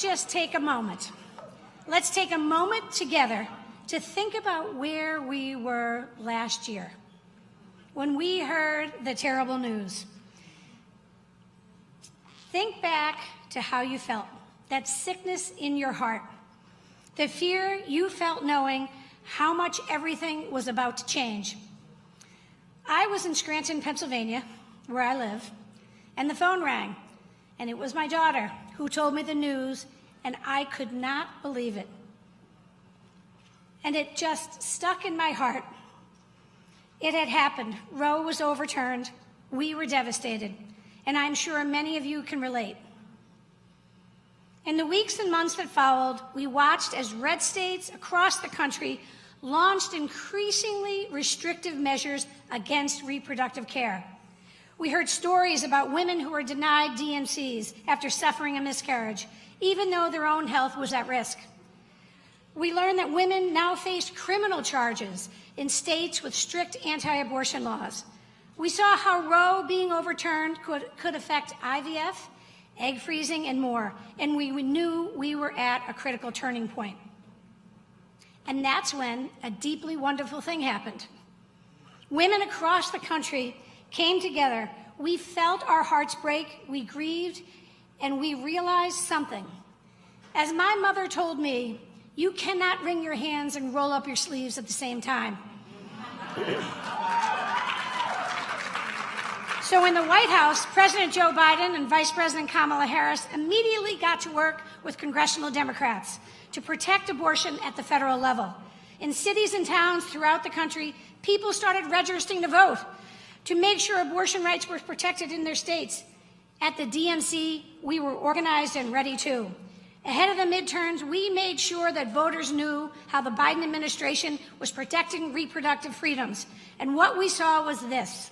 let's just take a moment. Let's take a moment together to think about where we were last year when we heard the terrible news. Think back to how you felt, that sickness in your heart, the fear you felt knowing how much everything was about to change. I was in Scranton, Pennsylvania, where I live, and the phone rang, and it was my daughter who told me the news, and I could not believe it. And it just stuck in my heart. It had happened. Roe was overturned. We were devastated, and I'm sure many of you can relate. In the weeks and months that followed, we watched as red states across the country launched increasingly restrictive measures against reproductive care. We heard stories about women who were denied DNCs after suffering a miscarriage, even though their own health was at risk. We learned that women now faced criminal charges in states with strict anti-abortion laws. We saw how Roe being overturned could affect IVF, egg freezing, and more, and we knew we were at a critical turning point. And that's when a deeply wonderful thing happened. Women across the country came together. We felt our hearts break, we grieved, and we realized something. As my mother told me, you cannot wring your hands and roll up your sleeves at the same time. So in the White House, President Joe Biden and Vice President Kamala Harris immediately got to work with congressional Democrats to protect abortion at the federal level. In cities and towns throughout the country, people started registering to vote to make sure abortion rights were protected in their states. At the DNC, we were organized and ready too. Ahead of the midterms, we made sure that voters knew how the Biden administration was protecting reproductive freedoms. And what we saw was this.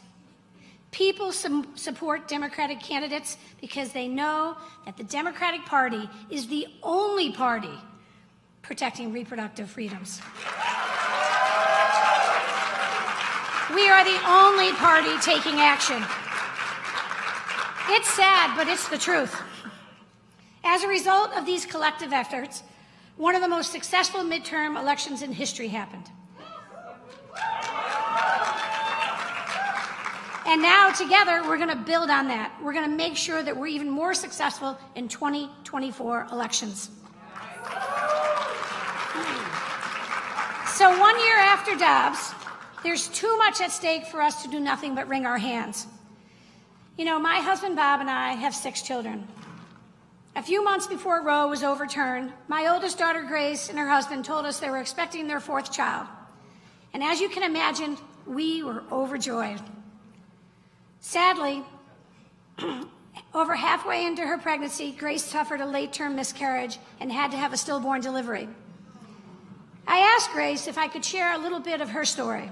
People support Democratic candidates because they know that the Democratic Party is the only party protecting reproductive freedoms. We are the only party taking action. It's sad, but it's the truth. As a result of these collective efforts, one of the most successful midterm elections in history happened. And now, together, we're going to build on that. We're going to make sure that we're even more successful in 2024 elections. So 1 year after Dobbs, there's too much at stake for us to do nothing but wring our hands. You know, my husband Bob and I have 6 children. A few months before Roe was overturned, my oldest daughter Grace and her husband told us they were expecting their 4th child. And as you can imagine, we were overjoyed. Sadly, over halfway into her pregnancy, Grace suffered a late-term miscarriage and had to have a stillborn delivery. I asked Grace if I could share a little bit of her story,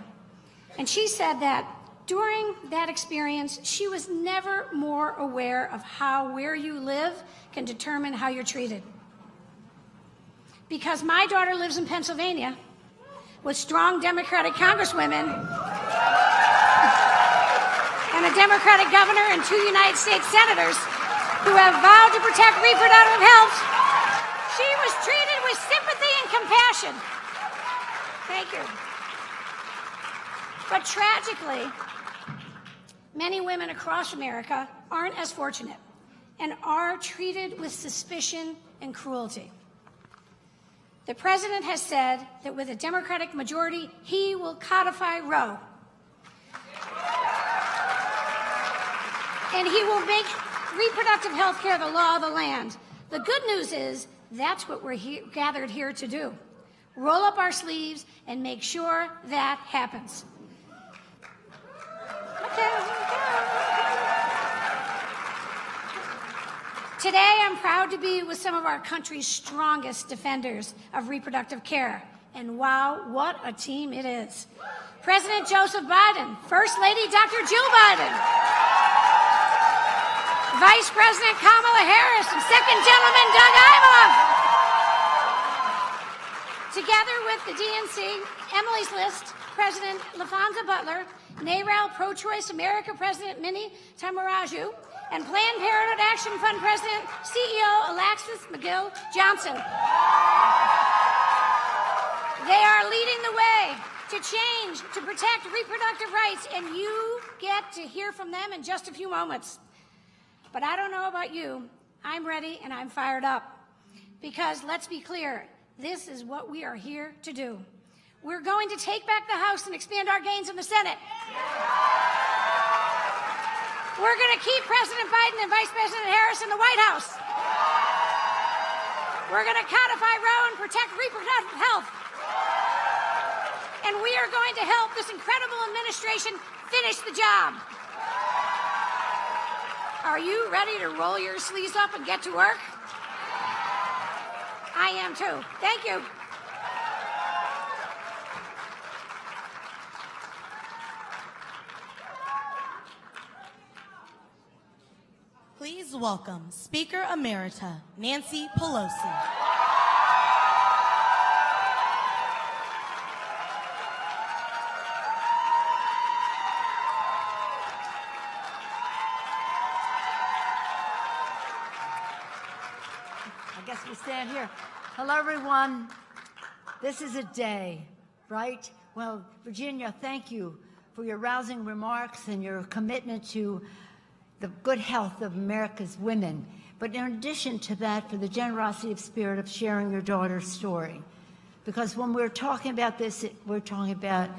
and she said that during that experience, she was never more aware of how where you live can determine how you're treated. Because my daughter lives in Pennsylvania with strong Democratic congresswomen and a Democratic governor and 2 United States senators who have vowed to protect reproductive health, she was treated with sympathy and compassion. Thank you. But tragically, many women across America aren't as fortunate and are treated with suspicion and cruelty. The president has said that with a Democratic majority, he will codify Roe. And he will make reproductive health care the law of the land. The good news is that's what we're gathered here to do. Roll up our sleeves and make sure that happens. Today, I'm proud to be with some of our country's strongest defenders of reproductive care. And wow, what a team it is. President Joseph Biden, First Lady Dr. Jill Biden, Vice President Kamala Harris, and Second Gentleman Doug Imhoff. Together with the DNC, Emily's List, President LaFonza Butler, NARAL Pro-Choice America President Minnie Tamaraju, and Planned Parenthood Action Fund President, CEO Alexis McGill Johnson. They are leading the way to change, to protect reproductive rights, and you get to hear from them in just a few moments. But I don't know about you, I'm ready and I'm fired up. Because let's be clear, this is what we are here to do. We're going to take back the House and expand our gains in the Senate. We're going to keep President Biden and Vice President Harris in the White House. We're going to codify Roe and protect reproductive health. And we are going to help this incredible administration finish the job. Are you ready to roll your sleeves up and get to work? I am too. Thank you. Please welcome Speaker Emerita Nancy Pelosi. I guess we stand here. Hello, everyone. This is a day, right? Well, Virginia, thank you for your rousing remarks and your commitment to the good health of America's women. But in addition to that, for the generosity of spirit of sharing your daughter's story. Because when we're talking about this, we're talking about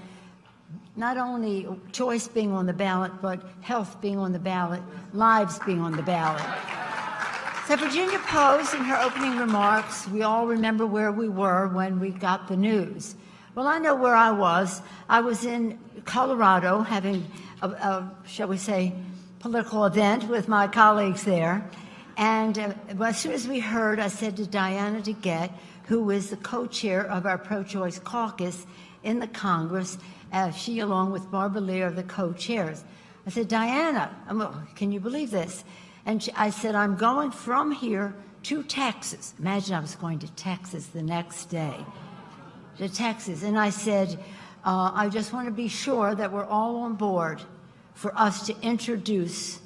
not only choice being on the ballot, but health being on the ballot, lives being on the ballot. So Virginia posed in her opening remarks, we all remember where we were when we got the news. Well, I know where I was. I was in Colorado having a shall we say, political event with my colleagues there. And as soon as we heard, I said to Diana DeGette, who is the co-chair of our pro-choice caucus in the Congress, she along with Barbara Lee are the co-chairs. I said, Diana, can you believe this? And I said, I'm going from here to Texas. Imagine I was going to Texas the next day, to Texas. And I said, I just want to be sure that we're all on board for us to introduce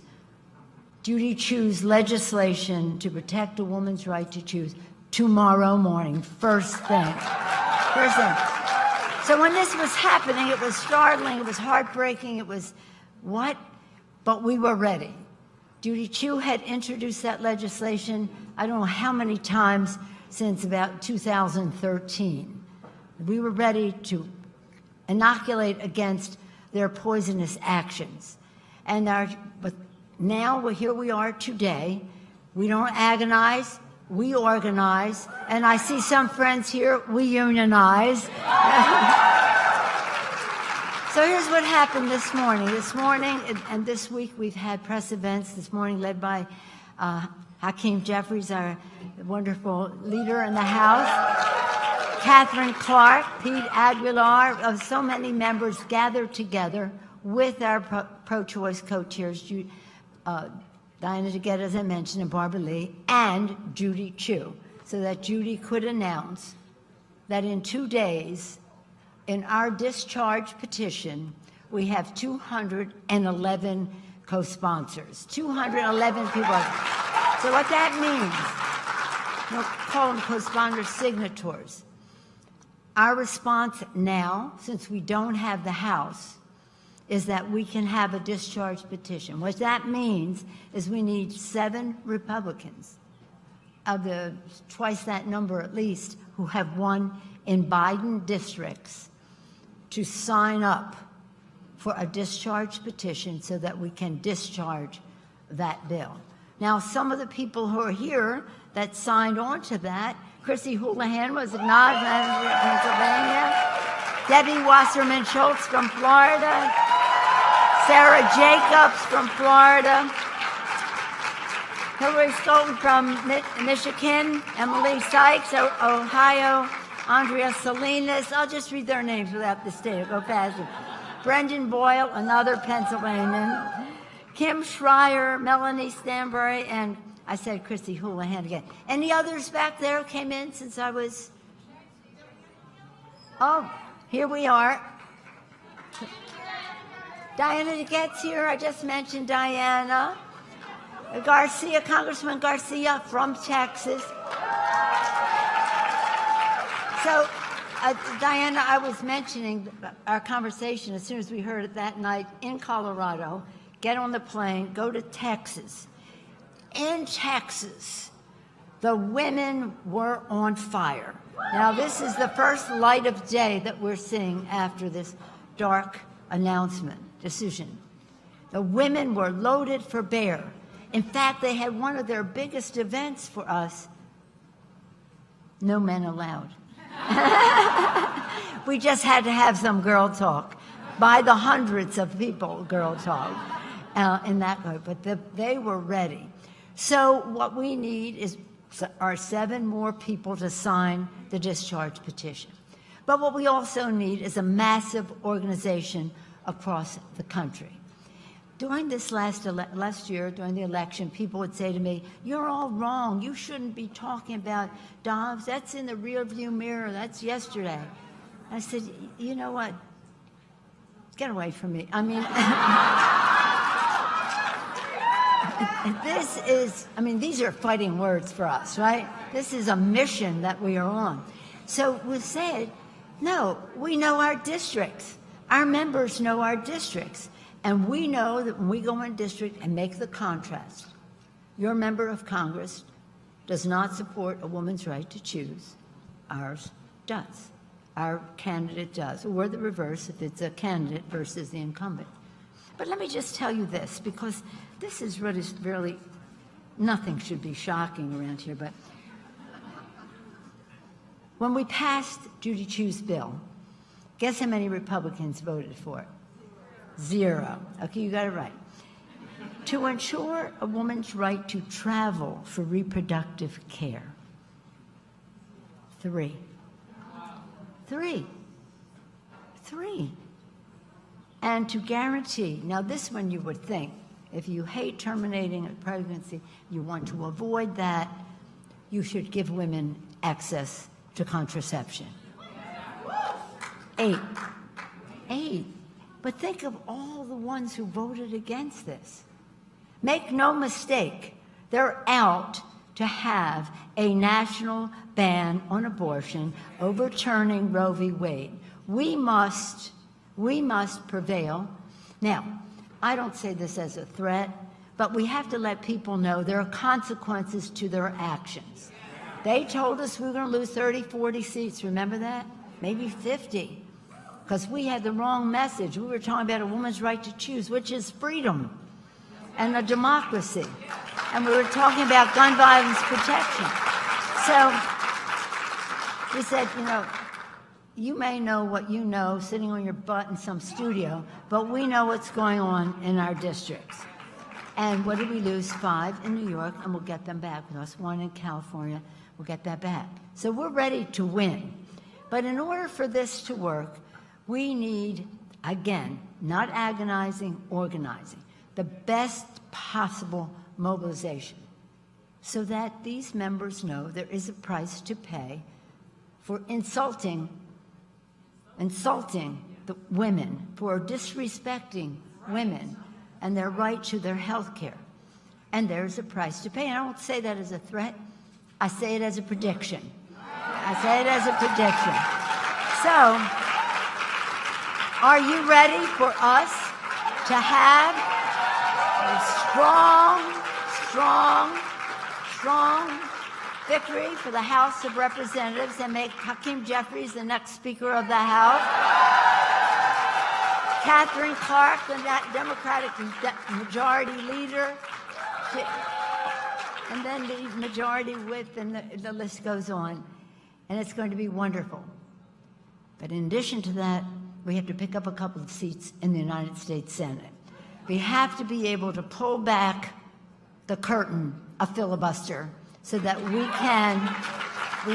Judy Chu's legislation to protect a woman's right to choose tomorrow morning, first thing. First thing. So when this was happening, it was startling, it was heartbreaking, it was what? But we were ready. Judy Chu had introduced that legislation, I don't know how many times since about 2013. We were ready to inoculate against their poisonous actions. And but now here we are today. We don't agonize, we organize. And I see some friends here, we unionize. So here's what happened this morning. This morning and this week we've had press events. This morning led by Hakeem Jeffries, our wonderful leader in the House. Catherine Clark, Pete Aguilar, so many members gathered together with our pro-choice co-chairs, Diana DeGette, as I mentioned, and Barbara Lee, and Judy Chu, so that Judy could announce that in 2 days, in our discharge petition, we have 211 co-sponsors, 211 people. So what that means, we'll call them co-sponsors, signatories. Our response now, since we don't have the House, is that we can have a discharge petition. What that means is we need 7 Republicans, of the twice that number at least, who have won in Biden districts, to sign up for a discharge petition so that we can discharge that bill. Now, some of the people who are here that signed on to that, Chrissy Houlihan was acknowledged from Pennsylvania, Debbie Wasserman Schultz from Florida, Sarah Jacobs from Florida, Hillary Scholten from Michigan, Emily Sykes, Ohio, Andrea Salinas. I'll just read their names without the state. I'll go past them. Brendan Boyle, another Pennsylvanian, Kim Schreier, Melanie Stanbury, and I said Chrissy Houlihan again. Any others back there came in since I was? Oh, here we are. Diana DeGette's here. I just mentioned Diana. Garcia, Congressman Garcia from Texas. So, Diana, I was mentioning our conversation as soon as we heard it that night in Colorado. Get on the plane, go to Texas. In Texas, the women were on fire. Now, this is the first light of day that we're seeing after this dark decision. The women were loaded for bear. In fact, they had one of their biggest events for us, no men allowed. We just had to have some girl talk. By the hundreds of people, girl talk in that way. But they were ready. So what we need are 7 more people to sign the discharge petition. But what we also need is a massive organization across the country. During this last year, during the election, people would say to me, "You're all wrong. You shouldn't be talking about Dobbs. That's in the rearview mirror. That's yesterday." I said, "You know what? Get away from me." I mean, these are fighting words for us, right? This is a mission that we are on. So we said, no, we know our districts. Our members know our districts. And we know that when we go in a district and make the contrast, your member of Congress does not support a woman's right to choose. Ours does. Our candidate does. Or the reverse if it's a candidate versus the incumbent. But let me just tell you this, because this is really, nothing should be shocking around here, but when we passed Judy Chu's bill, guess how many Republicans voted for it? 0. Okay, you got it right. To ensure a woman's right to travel for reproductive care. 3. And to guarantee, now this one you would think, if you hate terminating a pregnancy, you want to avoid that, you should give women access to contraception. 8. But think of all the ones who voted against this. Make no mistake, they're out to have a national ban on abortion, overturning Roe v. Wade. We must prevail. Now, I don't say this as a threat, but we have to let people know there are consequences to their actions. They told us we were going to lose 30, 40 seats. Remember that? Maybe 50. Because we had the wrong message. We were talking about a woman's right to choose, which is freedom and a democracy. And we were talking about gun violence protection. So we said, you may know what you know sitting on your butt in some studio, but we know what's going on in our districts. And what did we lose? 5 in New York, and we'll get them back. We lost 1 in California. We'll get that back. So we're ready to win. But in order for this to work, we need, again, not agonizing, organizing, the best possible mobilization so that these members know there is a price to pay for insulting the women, for disrespecting women and their right to their health care. And there's a price to pay. And I don't say that as a threat. I say it as a prediction. So, are you ready for us to have a strong victory for the House of Representatives and make Hakeem Jeffries the next Speaker of the House? Catherine Clark, the Democratic Majority Leader, and then the Majority Whip, and the list goes on. And it's going to be wonderful. But in addition to that, we have to pick up a couple of seats in the United States Senate. We have to be able to pull back the curtain of filibuster so that we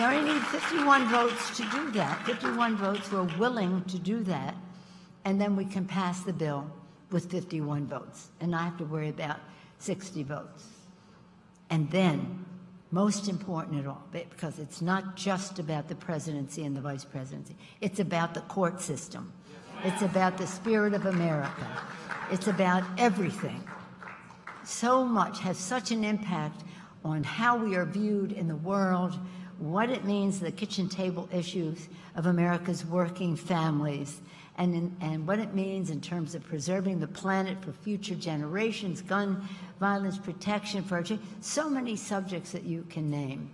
only need 51 votes to do that. 51 votes were willing to do that, and then we can pass the bill with 51 votes and not have to worry about 60 votes. And then, most important at all, because it's not just about the presidency and the vice presidency, it's about the court system. It's about the spirit of America. It's about everything. so much, has such an impact on how we are viewed in the world, what it means, the kitchen table issues of America's working families, and what it means in terms of preserving the planet for future generations, gun violence protection for our children. So many subjects that you can name.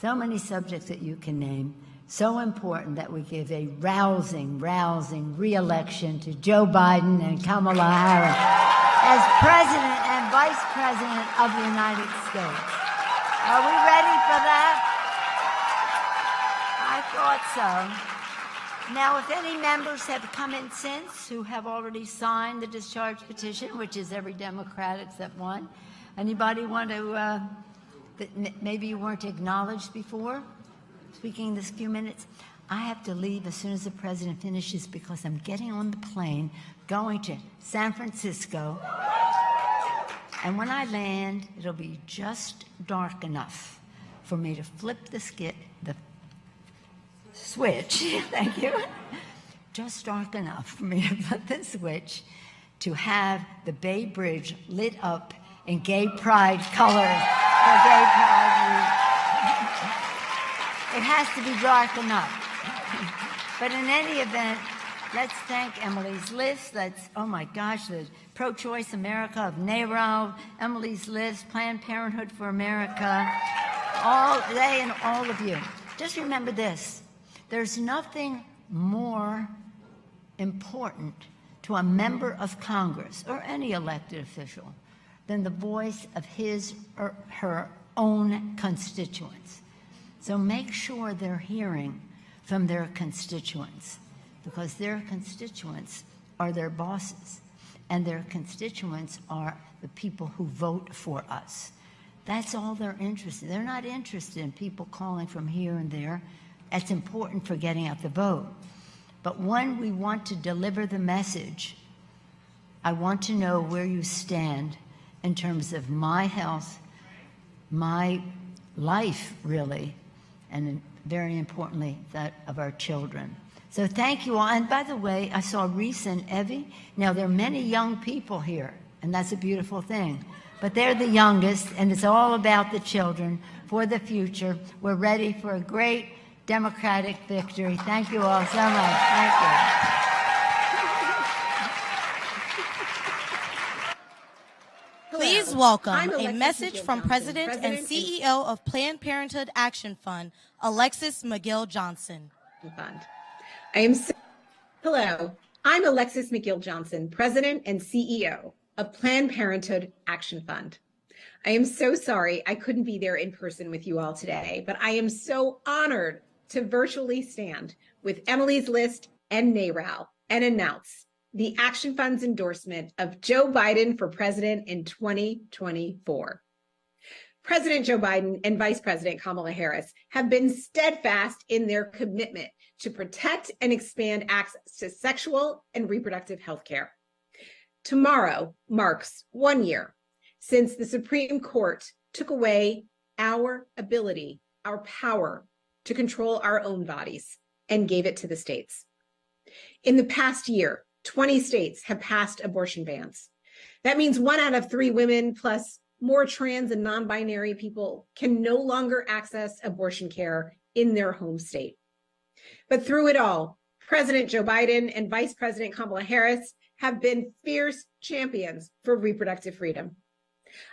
So many subjects that you can name. So important that we give a rousing re-election to Joe Biden and Kamala Harris as President and Vice President of the United States. Are we ready for that? I thought so. Now, if any members have come in since who have already signed the discharge petition, which is every Democrat except one, anybody want to, that maybe you weren't acknowledged before, speaking this few minutes? I have to leave as soon as the president finishes because I'm getting on the plane going to San Francisco. And when I land, it'll be just dark enough for me to flip the switch, thank you, just dark enough for me to flip the switch to have the Bay Bridge lit up in gay pride colors for Gay Pride Week. It has to be dark enough. But in any event, let's thank Emily's List. Oh my gosh, the Pro-Choice America of NARAL, Emily's List, Planned Parenthood for America, they and all of you. Just remember this. There's nothing more important to a member of Congress or any elected official than the voice of his or her own constituents. So make sure they're hearing from their constituents, because their constituents are their bosses, and their constituents are the people who vote for us. That's all they're interested in. They're not interested in people calling from here and there. That's important for getting out the vote. But when we want to deliver the message, I want to know where you stand in terms of my health, my life, really, and very importantly, that of our children. So thank you all. And by the way, I saw Reese and Evie. Now, there are many young people here, and that's a beautiful thing. But they're the youngest, and it's all about the children for the future. We're ready for a great Democratic victory. Thank you all so much. Thank you. Please welcome a message from President and CEO of Planned Parenthood Action Fund, Alexis McGill Johnson. Hello, I'm Alexis McGill Johnson, President and CEO of Planned Parenthood Action Fund. I am so sorry I couldn't be there in person with you all today, but I am so honored to virtually stand with Emily's List and NARAL and announce the Action Fund's endorsement of Joe Biden for president in 2024. President Joe Biden and Vice President Kamala Harris have been steadfast in their commitment to protect and expand access to sexual and reproductive health care. Tomorrow marks 1 year since the Supreme Court took away our ability, our power to control our own bodies and gave it to the states. In the past year, 20 states have passed abortion bans. That means 1 out of 3 women plus more trans and non-binary people can no longer access abortion care in their home state. But through it all, President Joe Biden and Vice President Kamala Harris have been fierce champions for reproductive freedom.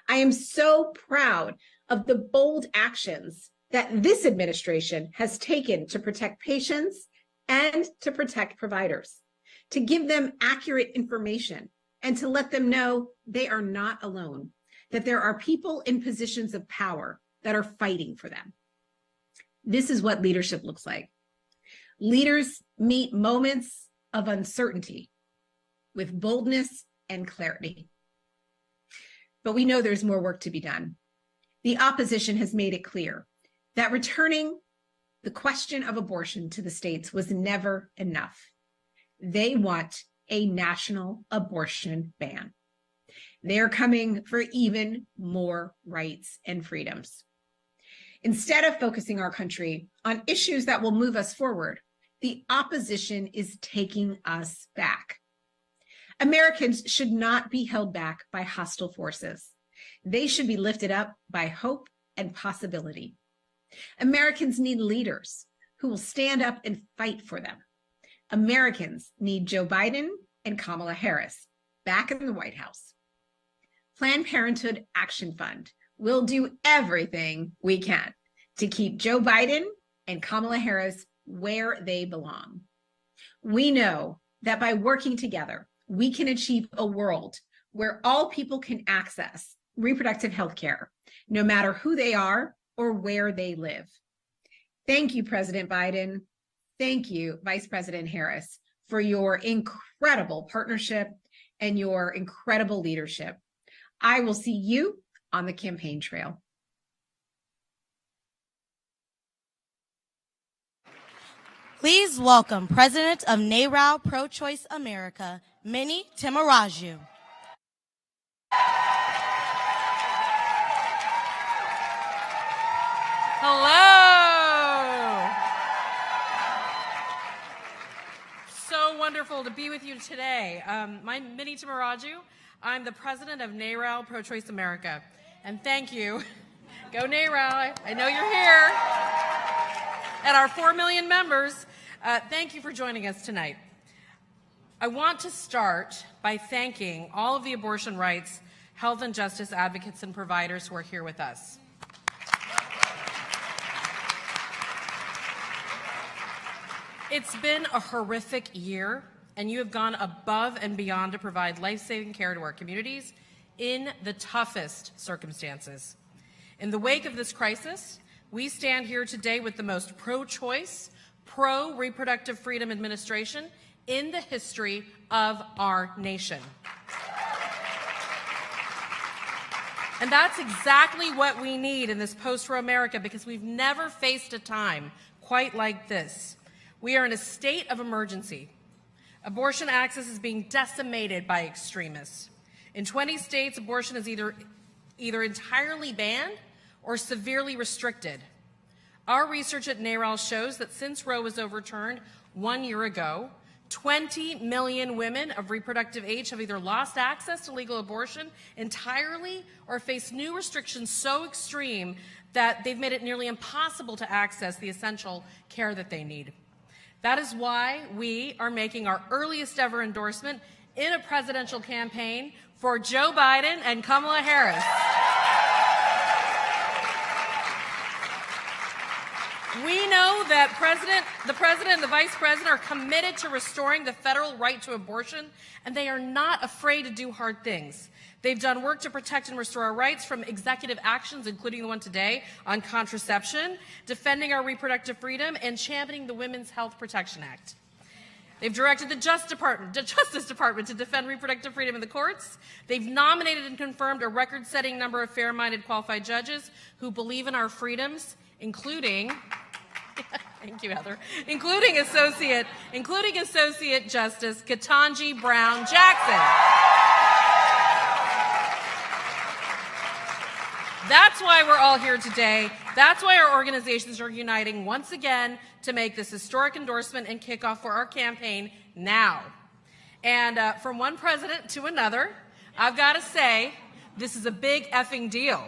I am so proud of the bold actions that this administration has taken to protect patients and to protect providers, to give them accurate information and to let them know they are not alone, that there are people in positions of power that are fighting for them. This is what leadership looks like. Leaders meet moments of uncertainty with boldness and clarity. But we know there's more work to be done. The opposition has made it clear that returning the question of abortion to the states was never enough. They want a national abortion ban. They're coming for even more rights and freedoms. Instead of focusing our country on issues that will move us forward, the opposition is taking us back. Americans should not be held back by hostile forces. They should be lifted up by hope and possibility. Americans need leaders who will stand up and fight for them. Americans need Joe Biden and Kamala Harris back in the White House. Planned Parenthood Action Fund will do everything we can to keep Joe Biden and Kamala Harris where they belong. We know that by working together, we can achieve a world where all people can access reproductive health care, no matter who they are or where they live. Thank you, President Biden. Thank you, Vice President Harris, for your incredible partnership and your incredible leadership. I will see you on the campaign trail. Please welcome President of NARAL Pro-Choice America, Minnie Timaraju. Hello. So wonderful to be with you today. I'm Minnie Timaraju. I'm the president of NARAL Pro-Choice America. And thank you. Go NARAL. I know you're here. And our 4 million members, thank you for joining us tonight. I want to start by thanking all of the abortion rights, health and justice advocates and providers who are here with us. It's been a horrific year, and you have gone above and beyond to provide life-saving care to our communities in the toughest circumstances. In the wake of this crisis, we stand here today with the most pro-choice, pro-reproductive freedom administration in the history of our nation. And that's exactly what we need in this post-Roe America, because we've never faced a time quite like this. We are in a state of emergency. Abortion access is being decimated by extremists. In 20 states, abortion is either entirely banned or severely restricted. Our research at NARAL shows that since Roe was overturned 1 year ago, 20 million women of reproductive age have either lost access to legal abortion entirely or face new restrictions so extreme that they've made it nearly impossible to access the essential care that they need. That is why we are making our earliest ever endorsement in a presidential campaign for Joe Biden and Kamala Harris. We know that the president and the vice president are committed to restoring the federal right to abortion, and they are not afraid to do hard things. They've done work to protect and restore our rights, from executive actions, including the one today on contraception, defending our reproductive freedom, and championing the Women's Health Protection Act. They've directed the Justice Department to defend reproductive freedom in the courts. They've nominated and confirmed a record-setting number of fair-minded qualified judges who believe in our freedoms, including thank you, Heather, including Associate Justice Ketanji Brown Jackson. That's why we're all here today. That's why our organizations are uniting once again to make this historic endorsement and kickoff for our campaign now. And from one president to another, I've got to say, this is a big effing deal.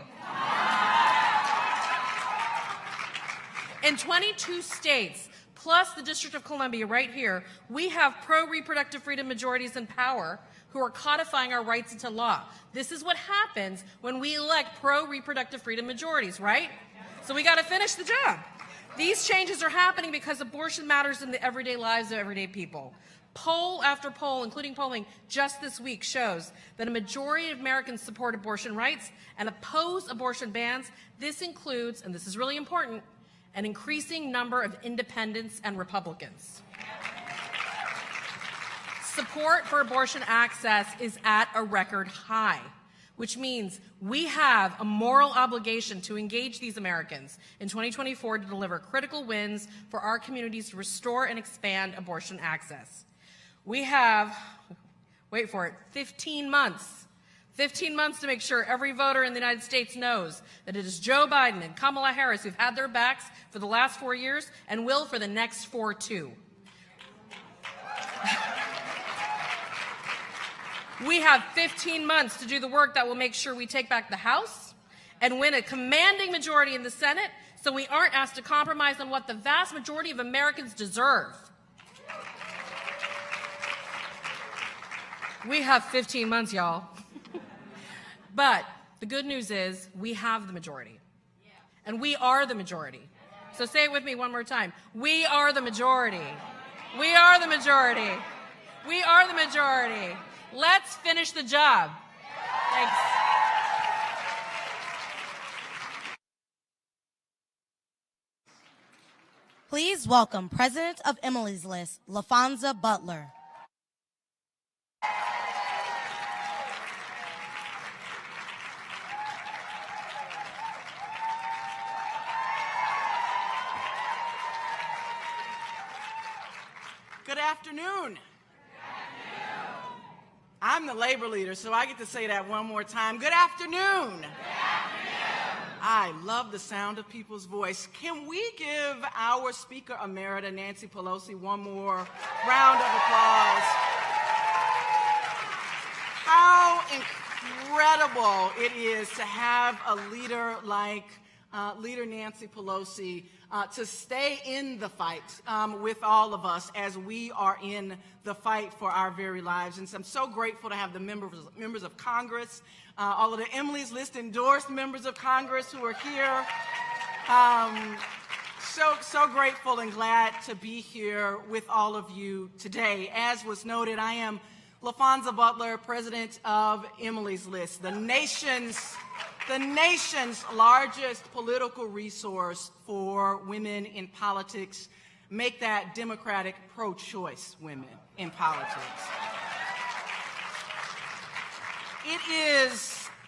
In 22 states, plus the District of Columbia right here, we have pro-reproductive freedom majorities in power who are codifying our rights into law. This is what happens when we elect pro-reproductive freedom majorities, right? So we got to finish the job. These changes are happening because abortion matters in the everyday lives of everyday people. Poll after poll, including polling just this week, shows that a majority of Americans support abortion rights and oppose abortion bans. This includes, and this is really important, an increasing number of independents and Republicans. Support for abortion access is at a record high, which means we have a moral obligation to engage these Americans in 2024 to deliver critical wins for our communities to restore and expand abortion access. We have, wait for it, 15 months. 15 months to make sure every voter in the United States knows that it is Joe Biden and Kamala Harris who've had their backs for the last 4 years and will for the next 4 too. We have 15 months to do the work that will make sure we take back the House and win a commanding majority in the Senate so we aren't asked to compromise on what the vast majority of Americans deserve. We have 15 months, y'all. But the good news is we have the majority. And we are the majority. So say it with me one more time. We are the majority. We are the majority. We are the majority. Let's finish the job. Thanks. Please welcome President of Emily's List, LaFonza Butler. Good afternoon. I'm the labor leader, so I get to say that one more time. Good afternoon. I love the sound of people's voice. Can we give our Speaker Emerita, Nancy Pelosi, one more round of applause? How incredible it is to have a leader like Leader Nancy Pelosi to stay in the fight with all of us as we are in the fight for our very lives. And so I'm so grateful to have the members of Congress, all of the Emily's List endorsed members of Congress who are here. So grateful and glad to be here with all of you today. As was noted, I am LaFonza Butler, president of Emily's List, the nation's largest political resource for women in politics. Make that Democratic pro-choice women in politics.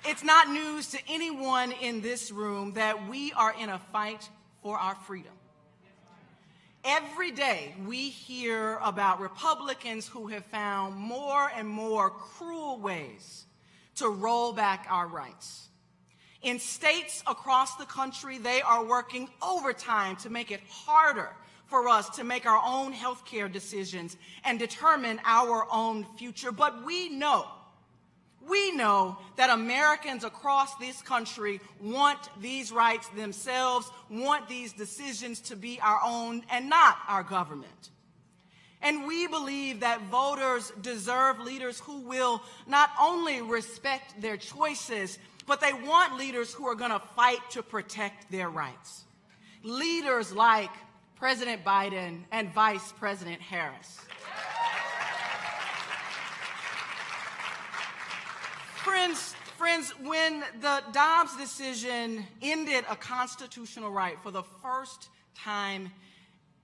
It's not news to anyone in this room that we are in a fight for our freedom. Every day we hear about Republicans who have found more and more cruel ways to roll back our rights. In states across the country, they are working overtime to make it harder for us to make our own health care decisions and determine our own future. But we know that Americans across this country want these rights themselves, want these decisions to be our own and not our government. And we believe that voters deserve leaders who will not only respect their choices, but they want leaders who are going to fight to protect their rights. Leaders like President Biden and Vice President Harris. Friends, when the Dobbs decision ended a constitutional right for the first time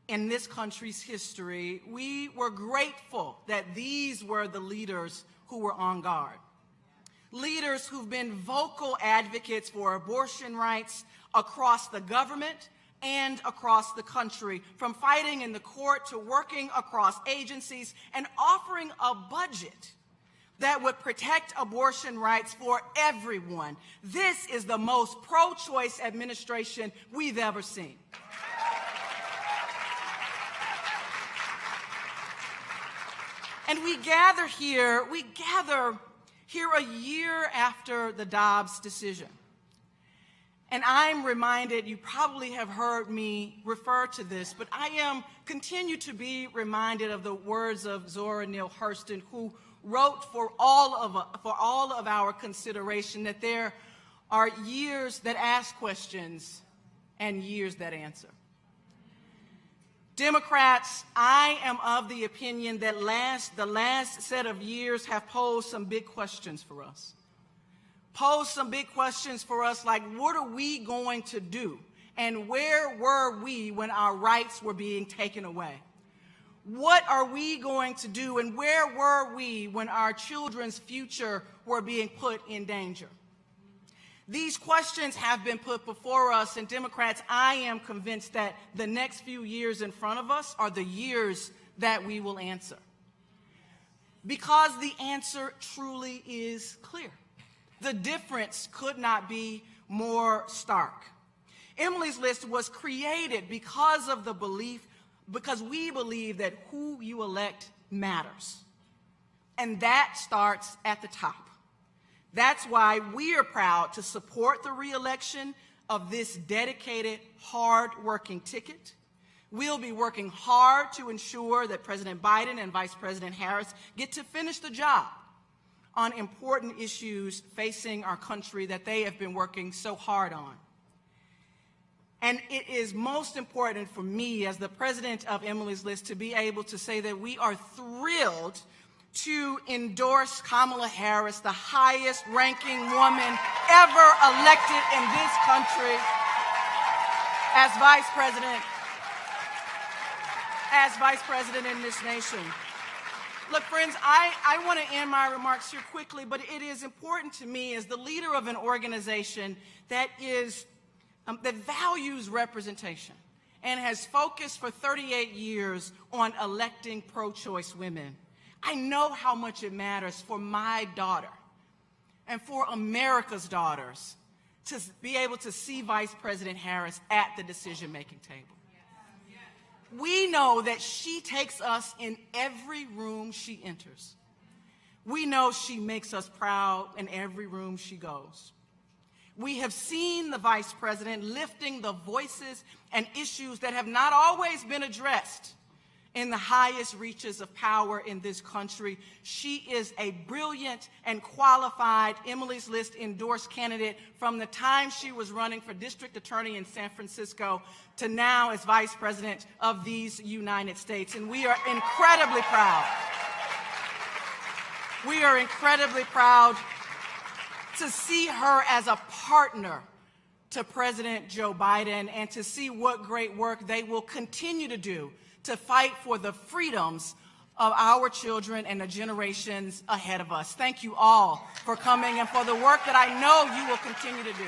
in this country's history, we were grateful that these were the leaders who were on guard. Leaders who've been vocal advocates for abortion rights across the government and across the country, from fighting in the court to working across agencies and offering a budget that would protect abortion rights for everyone. This is the most pro-choice administration we've ever seen. And we gather here a year after the Dobbs decision. And I'm reminded, you probably have heard me refer to this, but I continue to be reminded of the words of Zora Neale Hurston, who wrote for all of our consideration that there are years that ask questions and years that answer. Democrats, I am of the opinion that the last set of years have posed some big questions for us. Like, what are we going to do? And where were we when our rights were being taken away? What are we going to do, and where were we when our children's future were being put in danger? These questions have been put before us, and Democrats, I am convinced that the next few years in front of us are the years that we will answer. Because the answer truly is clear. The difference could not be more stark. Emily's List was created because we believe that who you elect matters. And that starts at the top. That's why we are proud to support the re-election of this dedicated, hard-working ticket. We'll be working hard to ensure that President Biden and Vice President Harris get to finish the job on important issues facing our country that they have been working so hard on. And it is most important for me as the president of Emily's List to be able to say that we are thrilled to endorse Kamala Harris, the highest ranking woman ever elected in this country, as vice president in this nation. Look, friends, I want to end my remarks here quickly, but it is important to me as the leader of an organization that values representation and has focused for 38 years on electing pro-choice women. I know how much it matters for my daughter and for America's daughters to be able to see Vice President Harris at the decision-making table. We know that she takes us in every room she enters. We know she makes us proud in every room she goes. We have seen the Vice President lifting the voices and issues that have not always been addressed in the highest reaches of power in this country. She is a brilliant and qualified Emily's List endorsed candidate from the time she was running for district attorney in San Francisco to now as vice president of these United States. And we are incredibly proud. We are incredibly proud to see her as a partner to President Joe Biden and to see what great work they will continue to do to fight for the freedoms of our children and the generations ahead of us. Thank you all for coming and for the work that I know you will continue to do.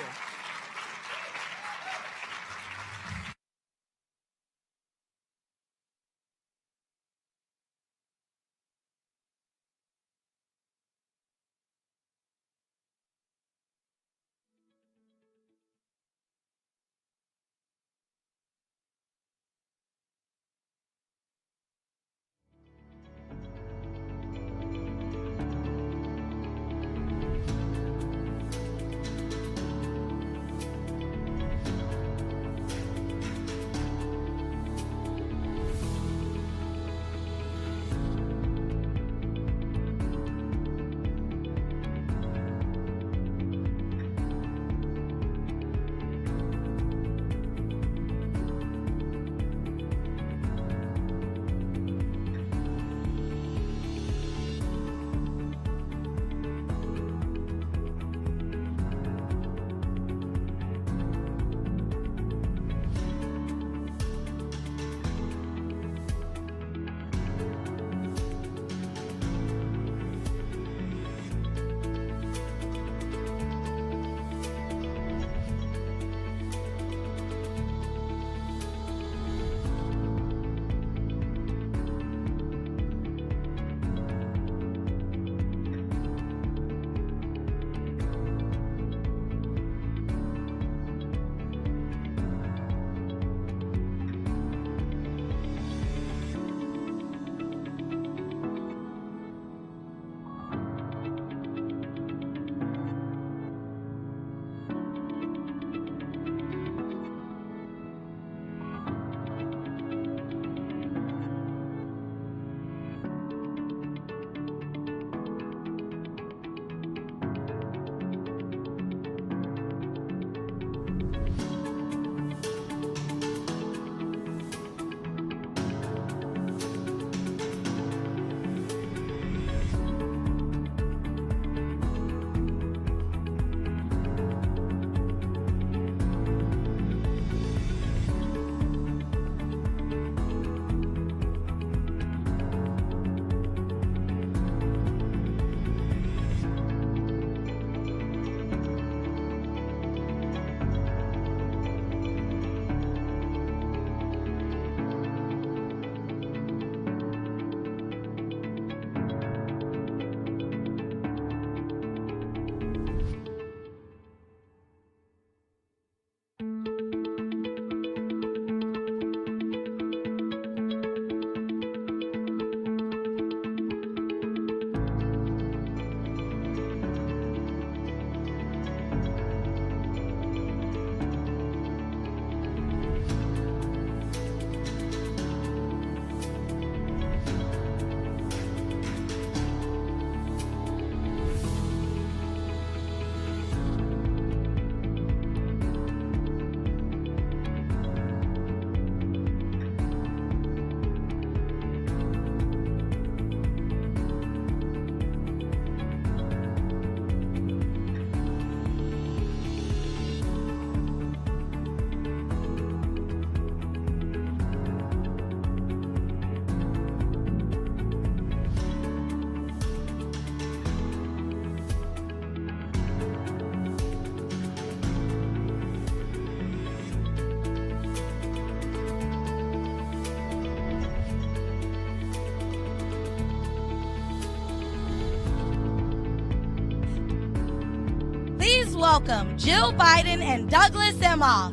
welcome Jill Biden and Douglas Emhoff.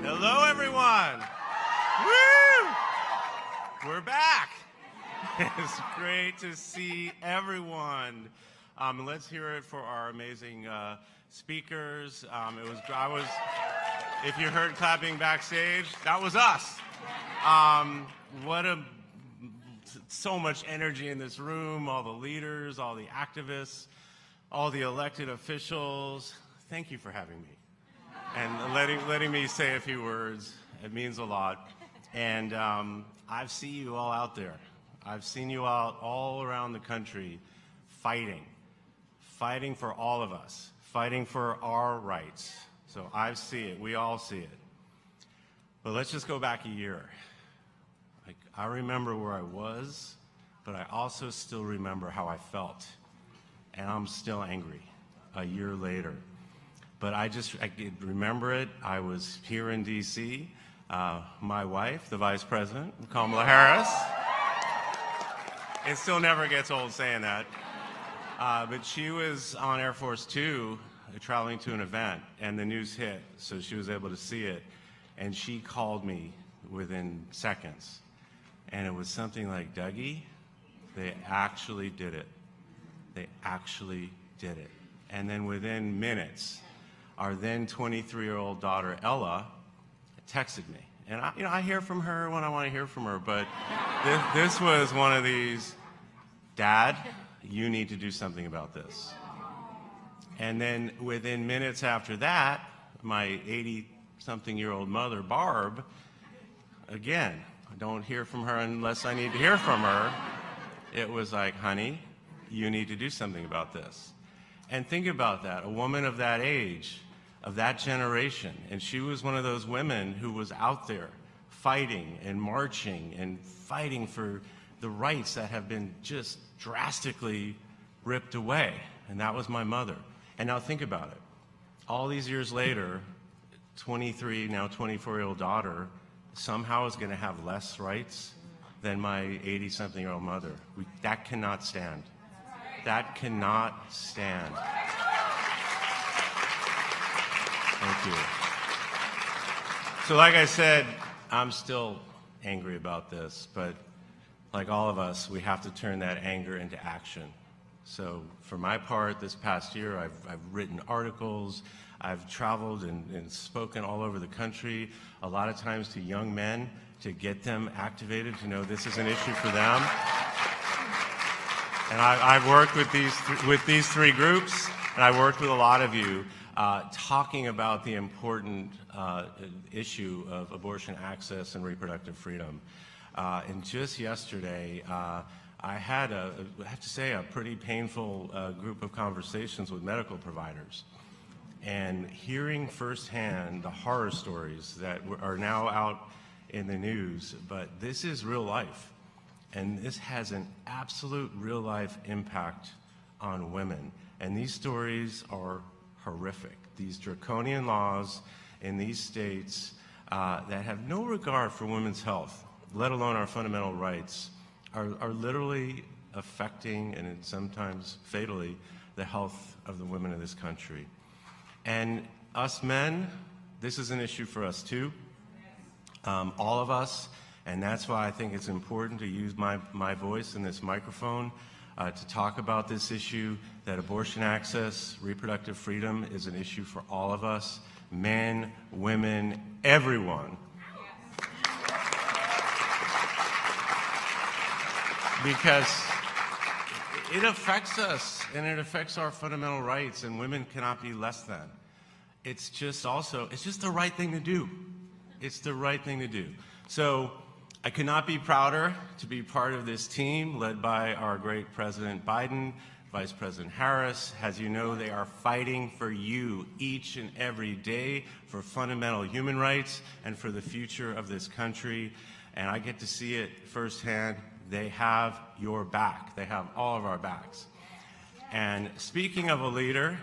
Hello, everyone. Woo! We're back. It's great to see everyone. Let's hear it for our amazing speakers. If you heard clapping backstage, that was us. So much energy in this room, all the leaders, all the activists, all the elected officials. Thank you for having me and letting me say a few words. It means a lot. And I've seen you all out there. I've seen you out all around the country fighting for all of us, fighting for our rights. So I see it. We all see it. But let's just go back a year. I remember where I was, but I also still remember how I felt. And I'm still angry a year later. But I could remember it. I was here in D.C. My wife, the Vice President, Kamala Harris. It still never gets old saying that. But she was on Air Force 2 traveling to an event, and the news hit, so she was able to see it. And she called me within seconds. And it was something like, Dougie, they actually did it. They actually did it. And then within minutes, our then 23-year-old daughter, Ella, texted me. And I hear from her when I want to hear from her, but this was one of these, Dad, you need to do something about this. And then within minutes after that, my 80-something-year-old mother, Barb, again, I don't hear from her unless I need to hear from her. It was like, honey, you need to do something about this. And think about that, a woman of that age, of that generation, and she was one of those women who was out there fighting and marching and fighting for the rights that have been just drastically ripped away, and that was my mother. And now think about it. All these years later, 23, now 24-year-old daughter somehow is going to have less rights than my 80-something-year-old mother. That cannot stand. That cannot stand. Thank you. So like I said, I'm still angry about this, but like all of us, we have to turn that anger into action. So for my part, this past year, I've written articles, I've traveled and spoken all over the country, a lot of times to young men, to get them activated, to know this is an issue for them. And I've worked with these three groups, and I've worked with a lot of you talking about the important issue of abortion access and reproductive freedom. And just yesterday, I had I have to say, a pretty painful group of conversations with medical providers. And hearing firsthand the horror stories that are now out in the news, but this is real life. And this has an absolute real life impact on women. And these stories are horrific. These draconian laws in these states that have no regard for women's health, let alone our fundamental rights, are literally affecting, and sometimes fatally, the health of the women of this country. And us men, this is an issue for us too, all of us, and that's why I think it's important to use my voice in this microphone to talk about this issue, that abortion access, reproductive freedom is an issue for all of us, men, women, everyone. Because it affects us, and it affects our fundamental rights, and women cannot be less than. It's just the right thing to do. It's the right thing to do. So I could not be prouder to be part of this team led by our great President Biden, Vice President Harris. As you know, they are fighting for you each and every day for fundamental human rights and for the future of this country. And I get to see it firsthand. they have your back. They have all of our backs. And speaking of a leader,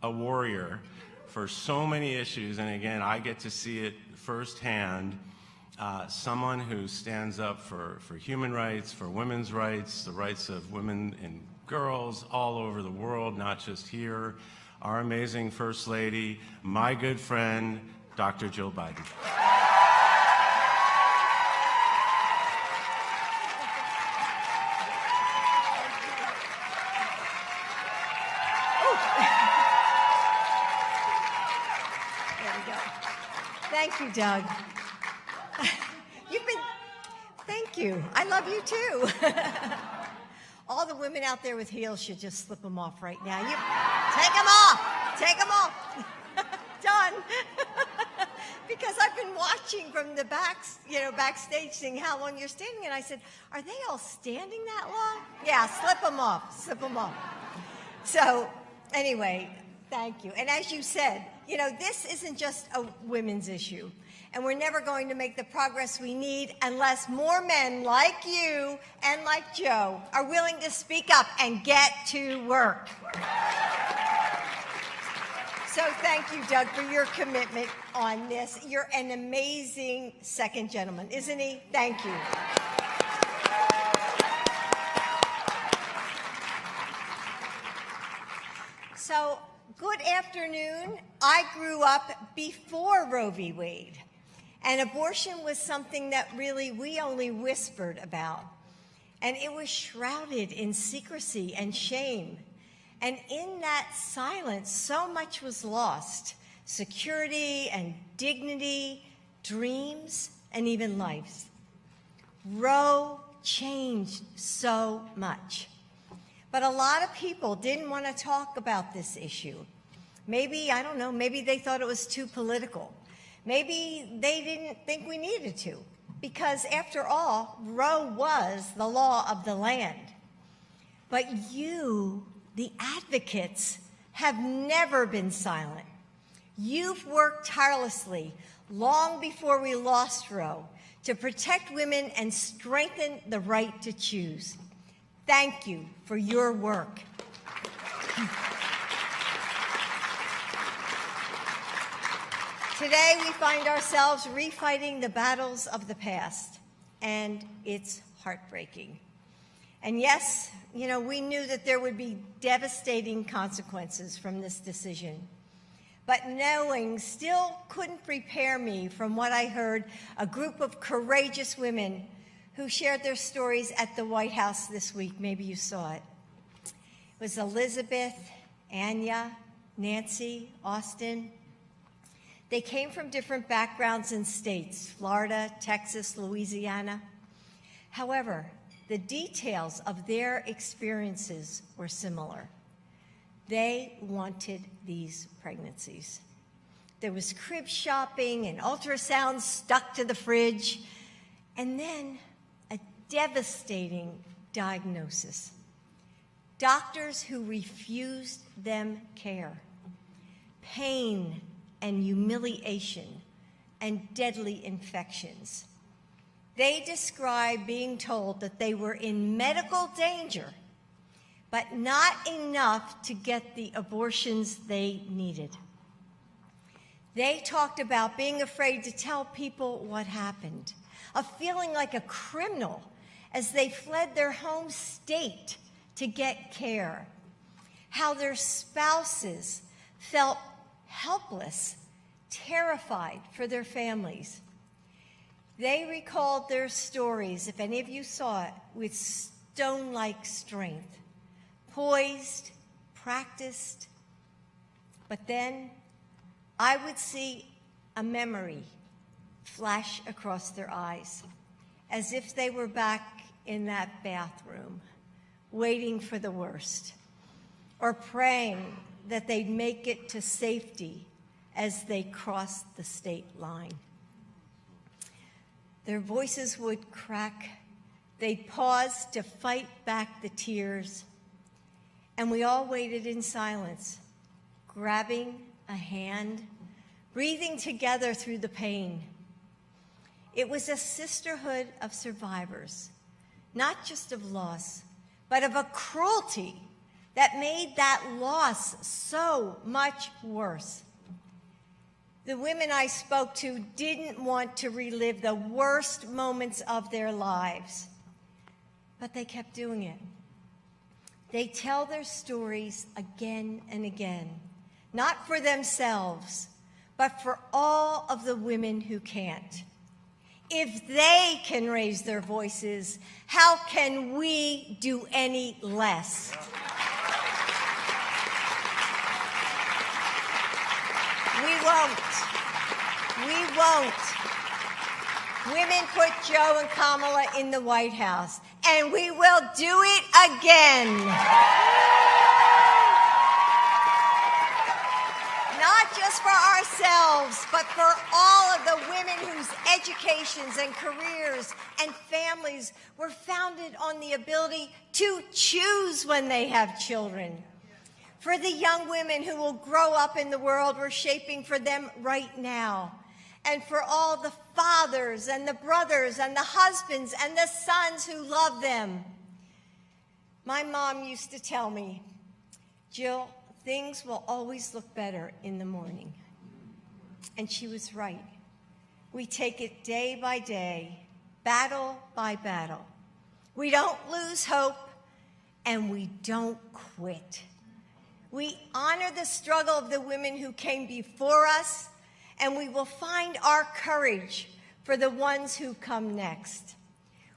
a warrior for so many issues, and again, I get to see it firsthand, someone who stands up for human rights, for women's rights, the rights of women and girls all over the world, not just here. Our amazing First Lady, my good friend, Dr. Jill Biden. Thank you, Doug. Thank you. I love you too. All the women out there with heels should just slip them off right now. Take them off. Take them off. Done. Because I've been watching from the backstage, seeing how long you're standing, and I said, "Are they all standing that long?" Yeah, slip them off. Slip them off. So, anyway, thank you. And as you said, this isn't just a women's issue. And we're never going to make the progress we need unless more men like you and like Joe are willing to speak up and get to work. So thank you, Doug, for your commitment on this. You're an amazing second gentleman, isn't he? Thank you. So, good afternoon. I grew up before Roe v. Wade, and abortion was something that really we only whispered about. And it was shrouded in secrecy and shame. And in that silence, so much was lost: security and dignity, dreams, and even lives. Roe changed so much. But a lot of people didn't want to talk about this issue. Maybe, I don't know, maybe they thought it was too political. Maybe they didn't think we needed to, because after all, Roe was the law of the land. But you, the advocates, have never been silent. You've worked tirelessly long before we lost Roe to protect women and strengthen the right to choose. Thank you for your work. Today, we find ourselves refighting the battles of the past, and it's heartbreaking. And yes, we knew that there would be devastating consequences from this decision. But knowing still couldn't prepare me from what I heard a group of courageous women who shared their stories at the White House this week. Maybe you saw it. It was Elizabeth, Anya, Nancy, Austin. They came from different backgrounds and states: Florida, Texas, Louisiana. However, the details of their experiences were similar. They wanted these pregnancies. There was crib shopping and ultrasounds stuck to the fridge, and then a devastating diagnosis. Doctors who refused them care. Pain and humiliation and deadly infections. They described being told that they were in medical danger, but not enough to get the abortions they needed. They talked about being afraid to tell people what happened, of feeling like a criminal as they fled their home state to get care, how their spouses felt helpless, terrified for their families. They recalled their stories, if any of you saw it, with stone-like strength, poised, practiced. But then I would see a memory flash across their eyes, as if they were back in that bathroom, waiting for the worst, or praying that they'd make it to safety as they crossed the state line. Their voices would crack. They'd pause to fight back the tears. And we all waited in silence, grabbing a hand, breathing together through the pain. It was a sisterhood of survivors, not just of loss, but of a cruelty that made that loss so much worse. The women I spoke to didn't want to relive the worst moments of their lives, but they kept doing it. They tell their stories again and again, not for themselves, but for all of the women who can't. If they can raise their voices, how can we do any less? We won't. We won't. Women put Joe and Kamala in the White House, and we will do it again. Not just for ourselves, but for all of the women whose educations and careers and families were founded on the ability to choose when they have children. For the young women who will grow up in the world we're shaping for them right now. And for all the fathers and the brothers and the husbands and the sons who love them. My mom used to tell me, Jill, things will always look better in the morning. And she was right. We take it day by day, battle by battle. We don't lose hope, and we don't quit. We honor the struggle of the women who came before us, and we will find our courage for the ones who come next.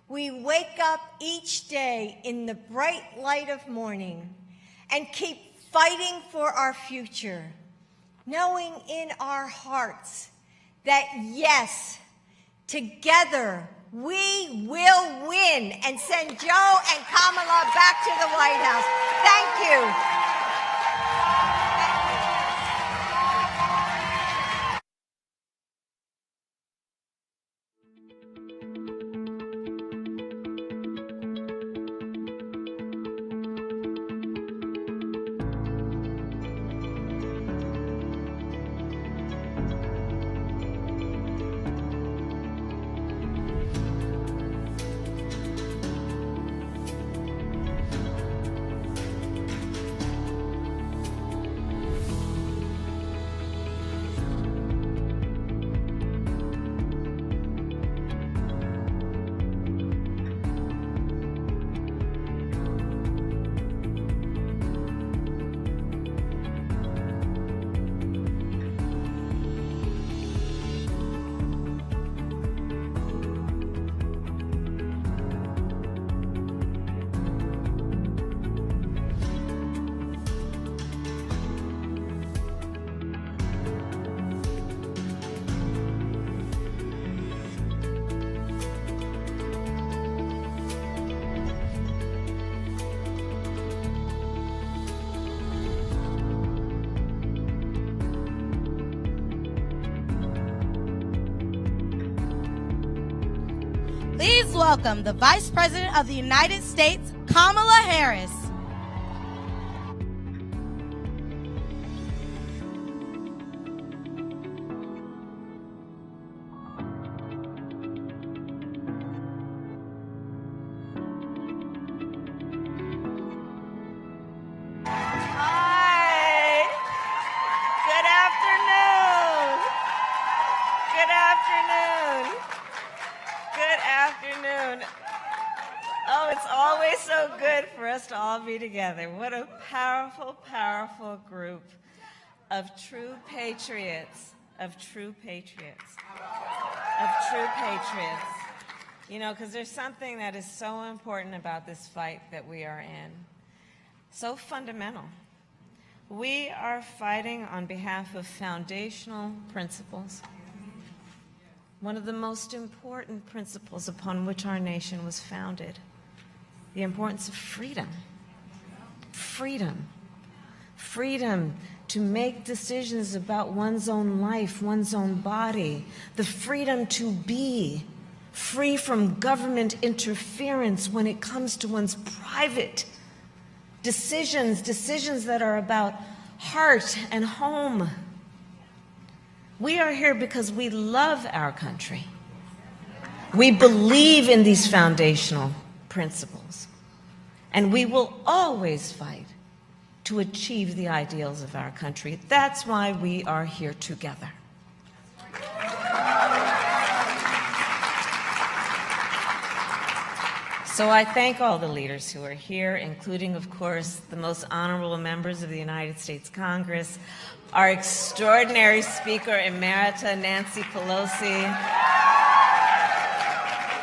We wake up each day in the bright light of morning and keep fighting for our future, knowing in our hearts that, yes, together we will win and send Joe and Kamala back to the White House. Thank you. Please welcome the Vice President of the United States, Kamala Harris. Hi. Good afternoon. Good afternoon. Good afternoon. Oh, it's always so good for us to all be together. What a powerful, powerful group of true patriots, of true patriots, of true patriots. You know, because there's something that is so important about this fight that we are in. So fundamental. We are fighting on behalf of foundational principles. One of the most important principles upon which our nation was founded, the importance of freedom. Freedom. Freedom to make decisions about one's own life, one's own body. The freedom to be free from government interference when it comes to one's private decisions that are about heart and home. We are here because we love our country. We believe in these foundational principles. And we will always fight to achieve the ideals of our country. That's why we are here together. So I thank all the leaders who are here, including, of course, the most honorable members of the United States Congress, our extraordinary Speaker Emerita, Nancy Pelosi,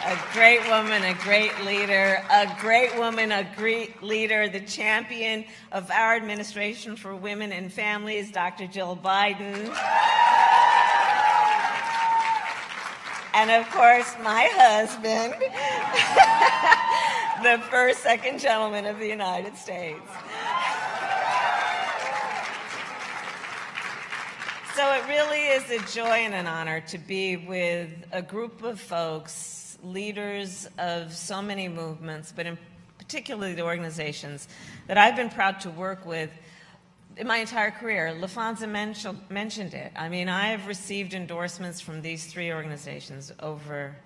a great woman, a great leader, the champion of our administration for women and families, Dr. Jill Biden. And of course, my husband, the first, second gentleman of the United States. So it really is a joy and an honor to be with a group of folks, leaders of so many movements, but in particularly the organizations that I've been proud to work with in my entire career. LaFonza mentioned it. I mean, I have received endorsements from these three organizations over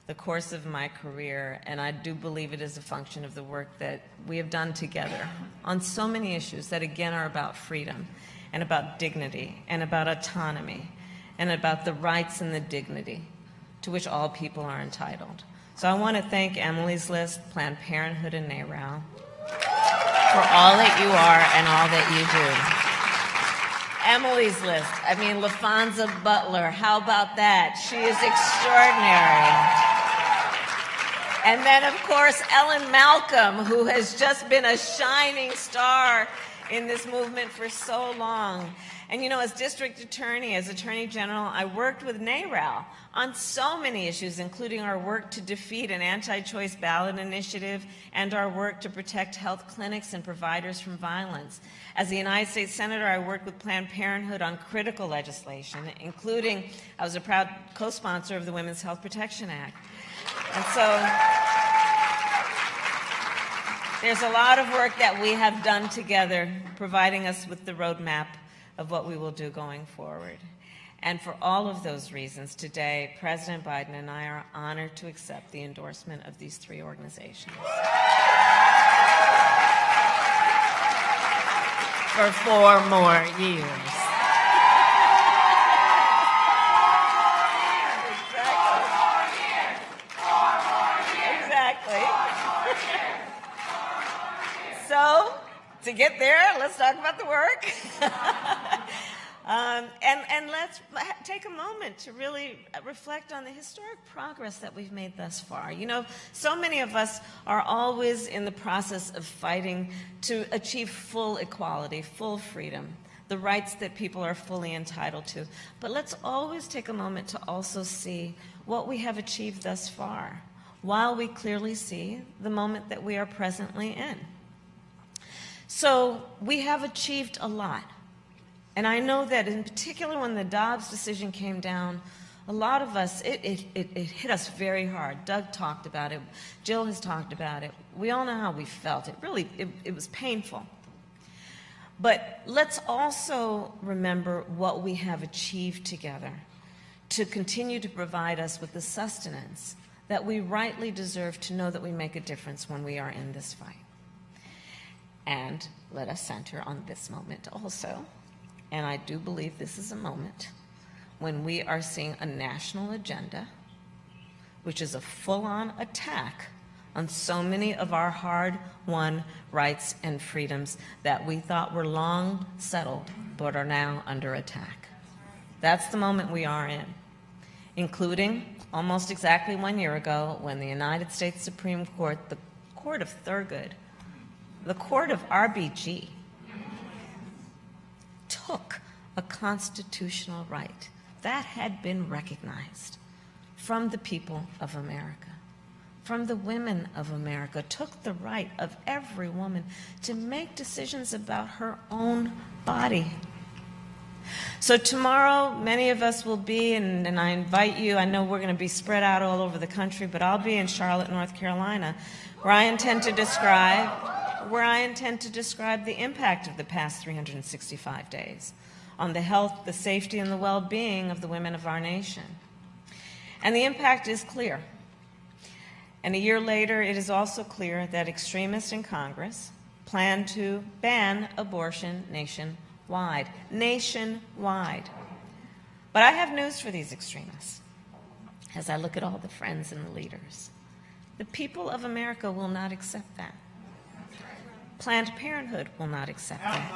the course of my career, and I do believe it is a function of the work that we have done together on so many issues that, again, are about freedom and about dignity and about autonomy and about the rights and the dignity to which all people are entitled. So I want to thank Emily's List, Planned Parenthood, and NARAL for all that you are and all that you do. Emily's List, I mean, LaFonza Butler, how about that? She is extraordinary. And then, of course, Ellen Malcolm, who has just been a shining star in this movement for so long. And you know, as district attorney, as attorney general, I worked with NARAL on so many issues, including our work to defeat an anti-choice ballot initiative and our work to protect health clinics and providers from violence. As a United States Senator, I worked with Planned Parenthood on critical legislation, including, I was a proud co-sponsor of the Women's Health Protection Act. And so there's a lot of work that we have done together, providing us with the roadmap of what we will do going forward. And for all of those reasons, today, President Biden and I are honored to accept the endorsement of these three organizations for 4 more years. Exactly. So, to get there, let's talk about the work. And let's take a moment to really reflect on the historic progress that we've made thus far. You know, so many of us are always in the process of fighting to achieve full equality, full freedom, the rights that people are fully entitled to. But let's always take a moment to also see what we have achieved thus far, while we clearly see the moment that we are presently in. So we have achieved a lot. And I know that in particular when the Dobbs decision came down, a lot of us, it hit us very hard. Doug talked about it. Jill has talked about it. We all know how we felt. It was painful. But let's also remember what we have achieved together to continue to provide us with the sustenance that we rightly deserve to know that we make a difference when we are in this fight. And let us center on this moment also. And I do believe this is a moment when we are seeing a national agenda, which is a full-on attack on so many of our hard-won rights and freedoms that we thought were long settled, but are now under attack. That's the moment we are in, including almost exactly 1 year ago when the United States Supreme Court, the Court of Thurgood, the Court of RBG, took a constitutional right that had been recognized from the people of America, from the women of America, took the right of every woman to make decisions about her own body. So tomorrow, many of us will be, and I invite you, I know we're going to be spread out all over the country, but I'll be in Charlotte, North Carolina, where I intend to describe the impact of the past 365 days on the health, the safety, and the well-being of the women of our nation. And the impact is clear. And a year later, it is also clear that extremists in Congress plan to ban abortion nationwide. Nationwide. But I have news for these extremists. As I look at all the friends and the leaders, the people of America will not accept that. Planned Parenthood will not accept that.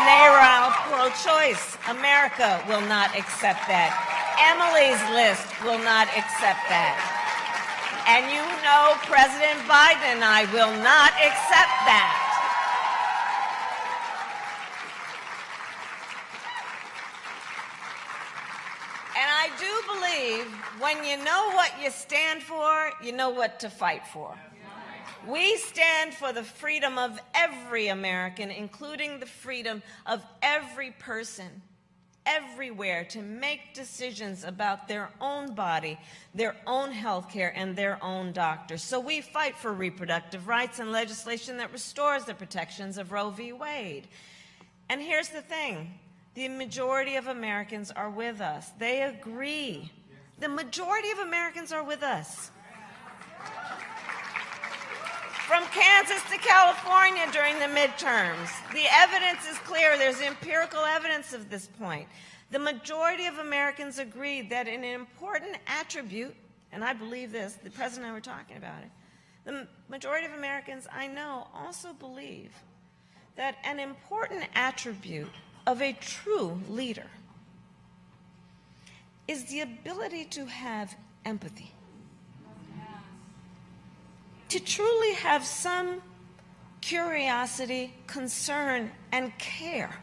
NARAL, pro-choice, America will not accept that. Emily's List will not accept that. And you know President Biden and I will not accept that. And I do believe when you know what you stand for, you know what to fight for. We stand for the freedom of every American, including the freedom of every person, everywhere, to make decisions about their own body, their own health care, and their own doctors. So we fight for reproductive rights and legislation that restores the protections of Roe v. Wade. And here's the thing. The majority of Americans are with us. They agree. The majority of Americans are with us. From Kansas to California during the midterms, the evidence is clear. There's empirical evidence of this point. The majority of Americans agreed that an important attribute, and I believe this, the President and I were talking about it, the majority of Americans I know also believe that an important attribute of a true leader is the ability to have empathy. To truly have some curiosity, concern, and care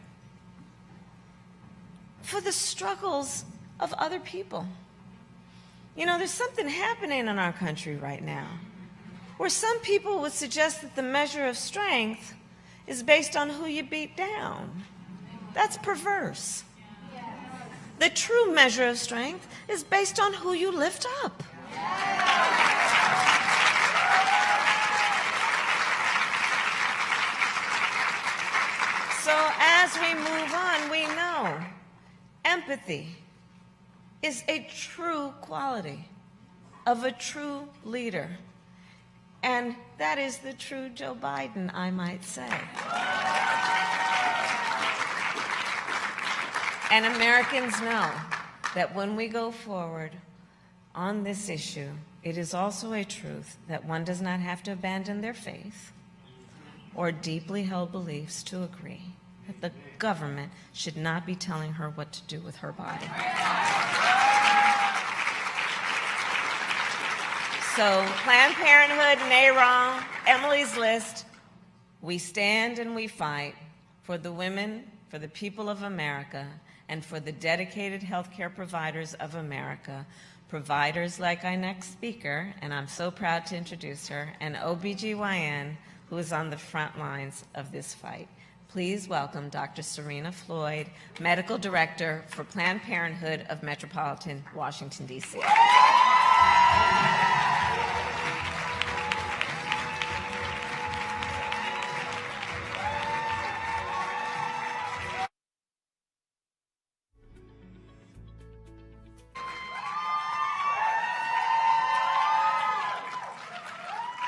for the struggles of other people. You know, there's something happening in our country right now where some people would suggest that the measure of strength is based on who you beat down. That's perverse. The true measure of strength is based on who you lift up. So as we move on, we know empathy is a true quality of a true leader. And that is the true Joe Biden, I might say. And Americans know that when we go forward on this issue, it is also a truth that one does not have to abandon their faith or deeply held beliefs to agree that the government should not be telling her what to do with her body. So Planned Parenthood, NARAL, Emily's List, we stand and we fight for the women, for the people of America, and for the dedicated healthcare providers of America, providers like our next speaker, and I'm so proud to introduce her, an OBGYN who is on the front lines of this fight. Please welcome Dr. Serena Floyd, Medical Director for Planned Parenthood of Metropolitan Washington, D.C.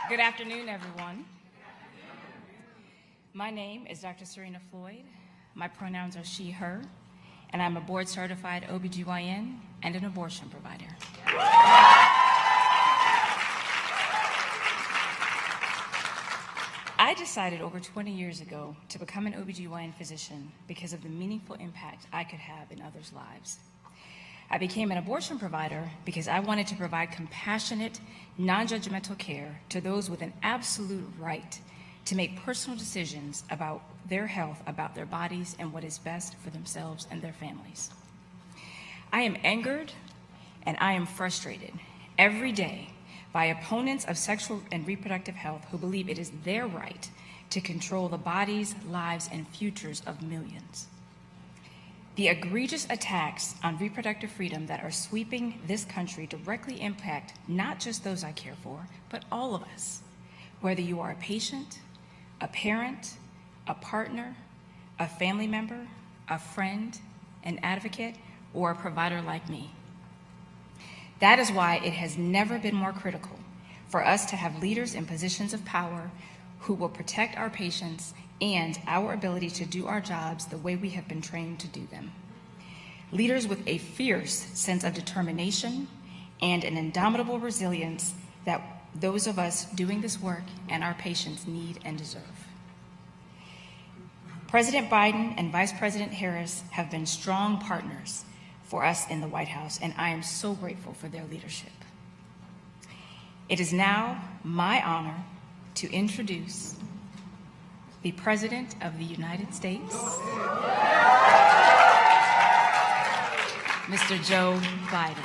Good afternoon, everyone. My name is Dr. Serena Floyd. My pronouns are she, her, and I'm a board-certified OBGYN and an abortion provider. I decided over 20 years ago to become an OBGYN physician because of the meaningful impact I could have in others' lives. I became an abortion provider because I wanted to provide compassionate, non-judgmental care to those with an absolute right to make personal decisions about their health, about their bodies, and what is best for themselves and their families. I am angered and I am frustrated every day by opponents of sexual and reproductive health who believe it is their right to control the bodies, lives, and futures of millions. The egregious attacks on reproductive freedom that are sweeping this country directly impact not just those I care for, but all of us, whether you are a patient, a parent, a partner, a family member, a friend, an advocate, or a provider like me. That is why it has never been more critical for us to have leaders in positions of power who will protect our patients and our ability to do our jobs the way we have been trained to do them. Leaders with a fierce sense of determination and an indomitable resilience that those of us doing this work and our patients need and deserve. President Biden and Vice President Harris have been strong partners for us in the White House, and I am so grateful for their leadership. It is now my honor to introduce the President of the United States, Mr. Joe Biden.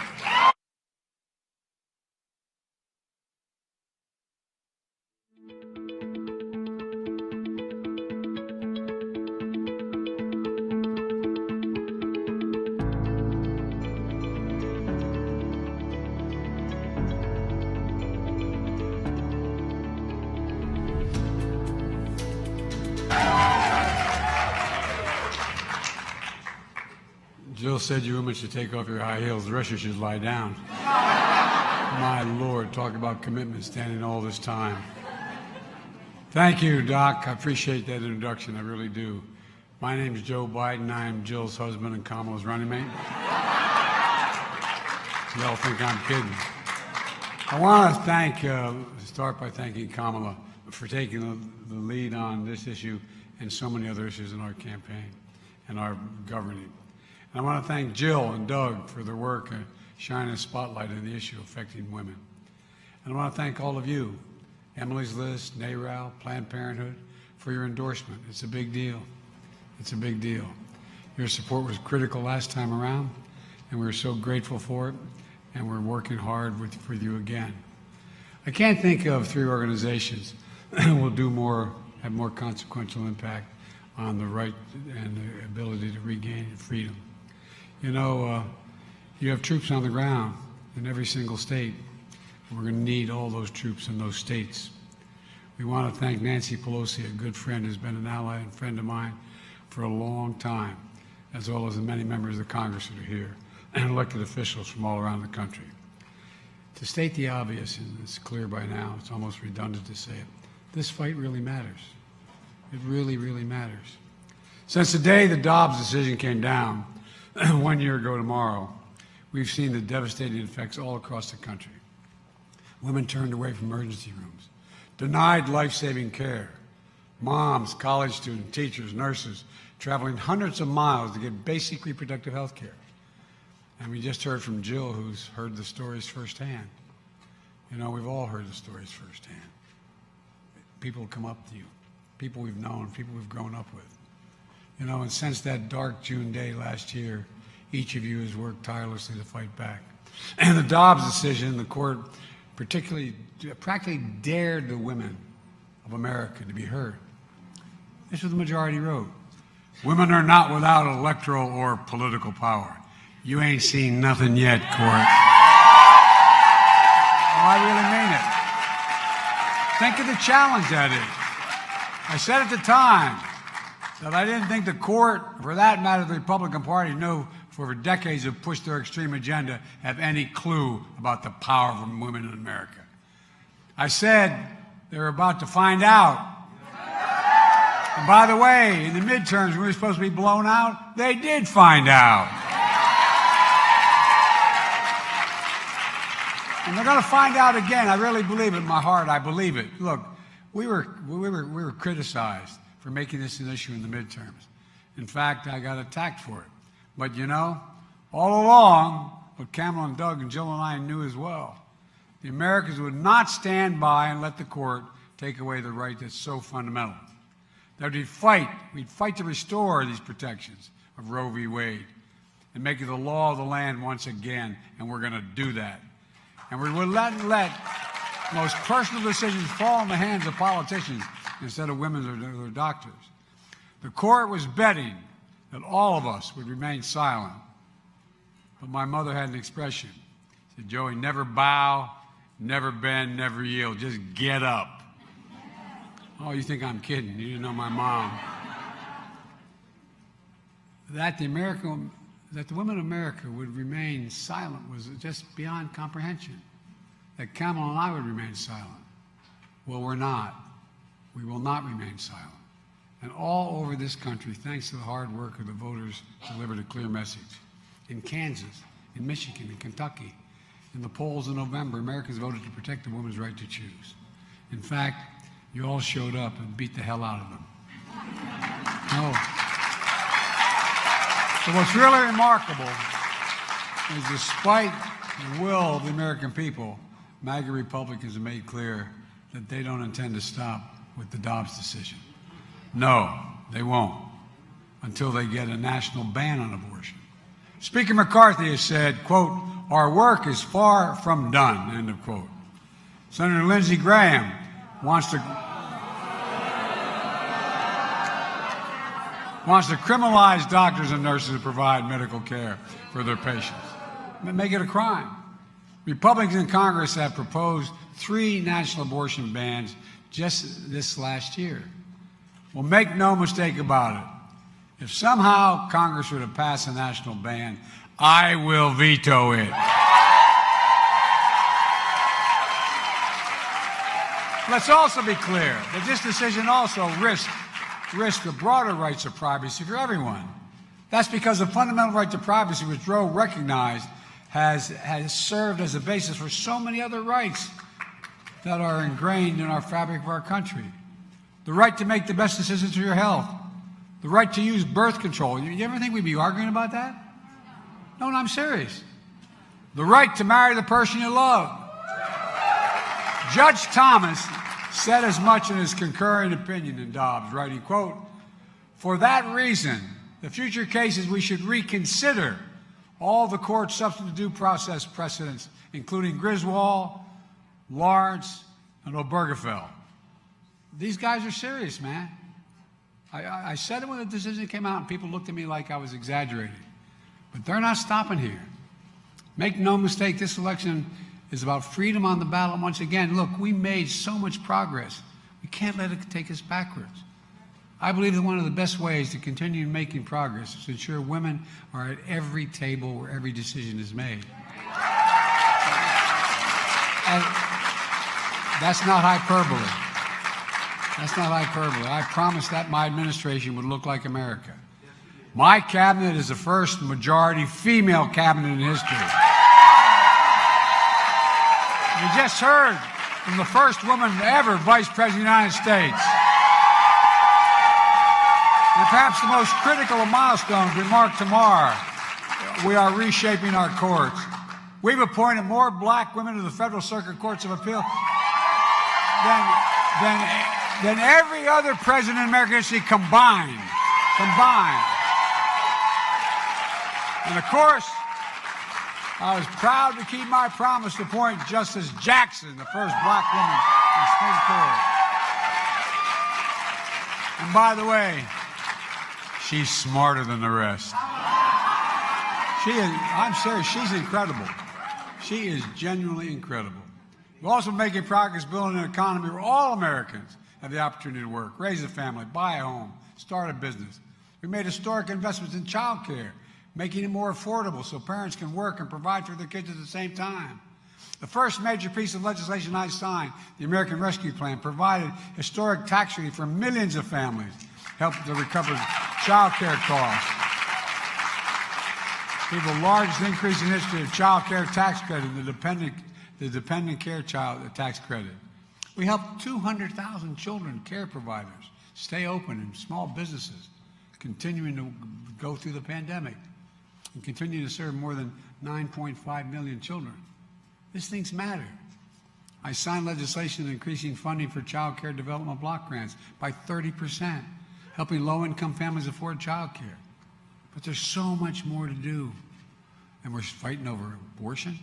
Jill said you women should take off your high heels. The rest of you should lie down. My Lord, talk about commitment standing all this time. Thank you, Doc. I appreciate that introduction. I really do. My name is Joe Biden. I am Jill's husband and Kamala's running mate. Y'all think I'm kidding. I want to start by thanking Kamala for taking the lead on this issue and so many other issues in our campaign and our governing. And I want to thank Jill and Doug for their work shining a spotlight on the issue affecting women. And I want to thank all of you, Emily's List, NARAL, Planned Parenthood, for your endorsement. It's a big deal. It's a big deal. Your support was critical last time around, and we're so grateful for it, and we're working hard for you again. I can't think of 3 organizations that will have more consequential impact on the right and the ability to regain freedom. You know, you have troops on the ground in every single state. We're going to need all those troops in those states. We want to thank Nancy Pelosi, a good friend who's been an ally and friend of mine for a long time, as well as the many members of Congress that are here, and elected officials from all around the country. To state the obvious, and it's clear by now, it's almost redundant to say it, this fight really matters. It really, really matters. Since the day the Dobbs decision came down, 1 year ago tomorrow, we've seen the devastating effects all across the country. Women turned away from emergency rooms, denied life-saving care. Moms, college students, teachers, nurses, traveling hundreds of miles to get basic reproductive health care. And we just heard from Jill, who's heard the stories firsthand. You know, we've all heard the stories firsthand. People come up to you, people we've known, people we've grown up with. You know, and since that dark June day last year, each of you has worked tirelessly to fight back. And the Dobbs decision, the court practically dared the women of America to be heard. This was the majority wrote. Women are not without electoral or political power. You ain't seen nothing yet, court. Oh, I really mean it. Think of the challenge that is. I said at the time that I didn't think the court, for that matter, the Republican Party, knew for decades have pushed their extreme agenda, have any clue about the power of women in America. I said they were about to find out. And by the way, in the midterms, when we were supposed to be blown out, they did find out. And they're going to find out again. I really believe it in my heart. I believe it. Look, we were criticized for making this an issue in the midterms. In fact, I got attacked for it. But you know, all along, what Kamala and Doug and Jill and I knew as well, the Americans would not stand by and let the court take away the right that's so fundamental. That we'd fight to restore these protections of Roe v. Wade and make it the law of the land once again, and we're going to do that. And we would let most personal decisions fall in the hands of politicians instead of women or their doctors. The court was betting that all of us would remain silent. But my mother had an expression. She said, Joey, never bow, never bend, never yield. Just get up. Oh, you think I'm kidding. You didn't know my mom. That the women of America would remain silent was just beyond comprehension. that Kamala and I would remain silent. Well, we're not. We will not remain silent. And all over this country, thanks to the hard work of the voters, delivered a clear message. In Kansas, in Michigan, in Kentucky, in the polls in November, Americans voted to protect the woman's right to choose. In fact, you all showed up and beat the hell out of them. No. So what's really remarkable is despite the will of the American people, MAGA Republicans have made clear that they don't intend to stop with the Dobbs decision. No, they won't, until they get a national ban on abortion. Speaker McCarthy has said, quote, "Our work is far from done," end of quote. Senator Lindsey Graham wants to criminalize doctors and nurses who provide medical care for their patients. Make it a crime. Republicans in Congress have proposed 3 national abortion bans just this last year. Well, make no mistake about it. If somehow Congress were to pass a national ban, I will veto it. Let's also be clear that this decision also risks the broader rights of privacy for everyone. That's because the fundamental right to privacy, which Roe recognized, has served as a basis for so many other rights that are ingrained in our fabric of our country. The right to make the best decisions for your health. The right to use birth control. You ever think we'd be arguing about that? No, I'm serious. The right to marry the person you love. Judge Thomas said as much in his concurring opinion in Dobbs, writing, quote, "For that reason, the future cases we should reconsider all the court's substantive due process precedents, including Griswold, Lawrence, and Obergefell." These guys are serious, man. I said it when the decision came out, and people looked at me like I was exaggerating. But they're not stopping here. Make no mistake, this election is about freedom on the ballot once again. Look, we made so much progress. We can't let it take us backwards. I believe that one of the best ways to continue making progress is to ensure women are at every table where every decision is made. And that's not hyperbole. That's not hyperbole. I promised that my administration would look like America. My cabinet is the first majority female cabinet in history. You just heard from the first woman ever Vice President of the United States. And perhaps the most critical of milestones we mark tomorrow, we are reshaping our courts. We've appointed more black women to the Federal Circuit Courts of Appeal than every other president in American history combined. And of course, I was proud to keep my promise to appoint Justice Jackson, the first black woman in the Supreme Court. And by the way, she's smarter than the rest. I'm serious, she's incredible. She is genuinely incredible. We're also making progress building an economy where all Americans have the opportunity to work, raise a family, buy a home, start a business. We made historic investments in child care, making it more affordable so parents can work and provide for their kids at the same time. The first major piece of legislation I signed, the American Rescue Plan, provided historic tax relief for millions of families, helped to recover child care costs. Through the largest increase in history of child care tax credit, the dependent care child tax credit. We helped 200,000 children care providers stay open in small businesses, continuing to go through the pandemic, and continue to serve more than 9.5 million children. These things matter. I signed legislation increasing funding for child care development block grants by 30%, helping low-income families afford child care. But there's so much more to do. And we're fighting over abortion.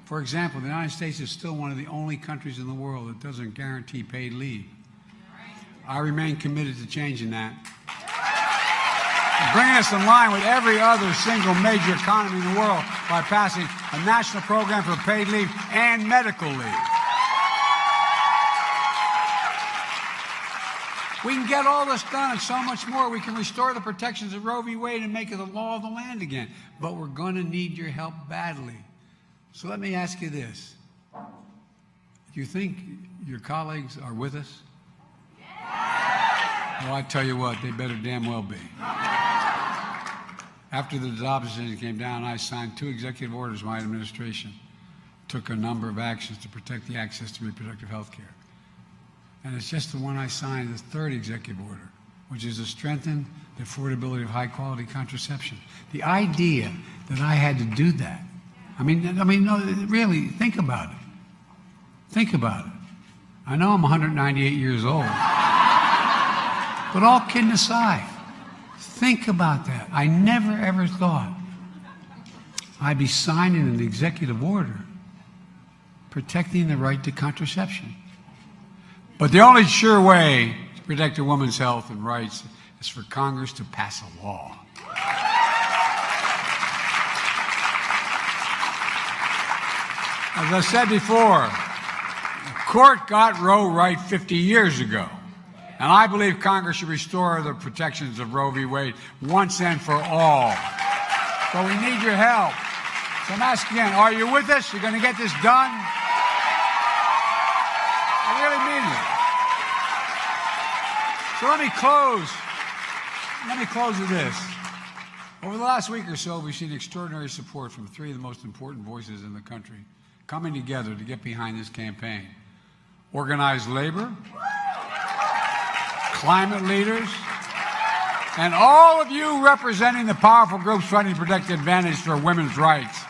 For example, the United States is still one of the only countries in the world that doesn't guarantee paid leave. I remain committed to changing that. Bringing us in line with every other single major economy in the world by passing a national program for paid leave and medical leave. We can get all this done and so much more. We can restore the protections of Roe v. Wade and make it the law of the land again. But we're going to need your help badly. So let me ask you this. Do you think your colleagues are with us? Well, I tell you what, they better damn well be. After the Dobbs decision came down, I signed 2 executive orders. My administration took a number of actions to protect the access to reproductive health care. And it's just the one I signed, the 3rd executive order, which is to strengthen the affordability of high-quality contraception. The idea that I had to do that, I mean, no, really, think about it. Think about it. I know I'm 198 years old, but all kidding aside, think about that. I never, ever thought I'd be signing an executive order protecting the right to contraception. But the only sure way to protect a woman's health and rights is for Congress to pass a law. As I said before, the court got Roe right 50 years ago. And I believe Congress should restore the protections of Roe v. Wade once and for all. So we need your help. So I'm asking again, are you with us? You're going to get this done? I really mean it. So let me close with this. Over the last week or so, we've seen extraordinary support from 3 of the most important voices in the country coming together to get behind this campaign. Organized labor, climate leaders, and all of you representing the powerful groups fighting to protect the advantage for women's rights.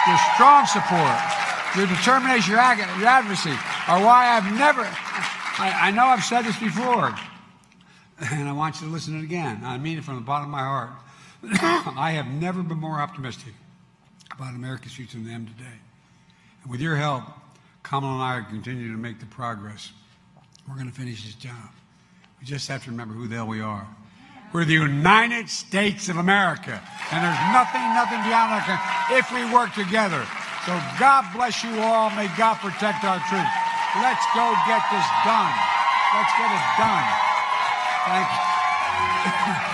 Your strong support, your determination, your advocacy are why I've never, I know I've said this before, and I want you to listen to it again. I mean it from the bottom of my heart. I have never been more optimistic about America's future than I am today. And with your help, Kamala and I are continuing to make the progress. We're going to finish this job. We just have to remember who the hell we are. We're the United States of America. And there's nothing beyond that if we work together. So God bless you all. May God protect our troops. Let's go get this done. Let's get it done. Thank you.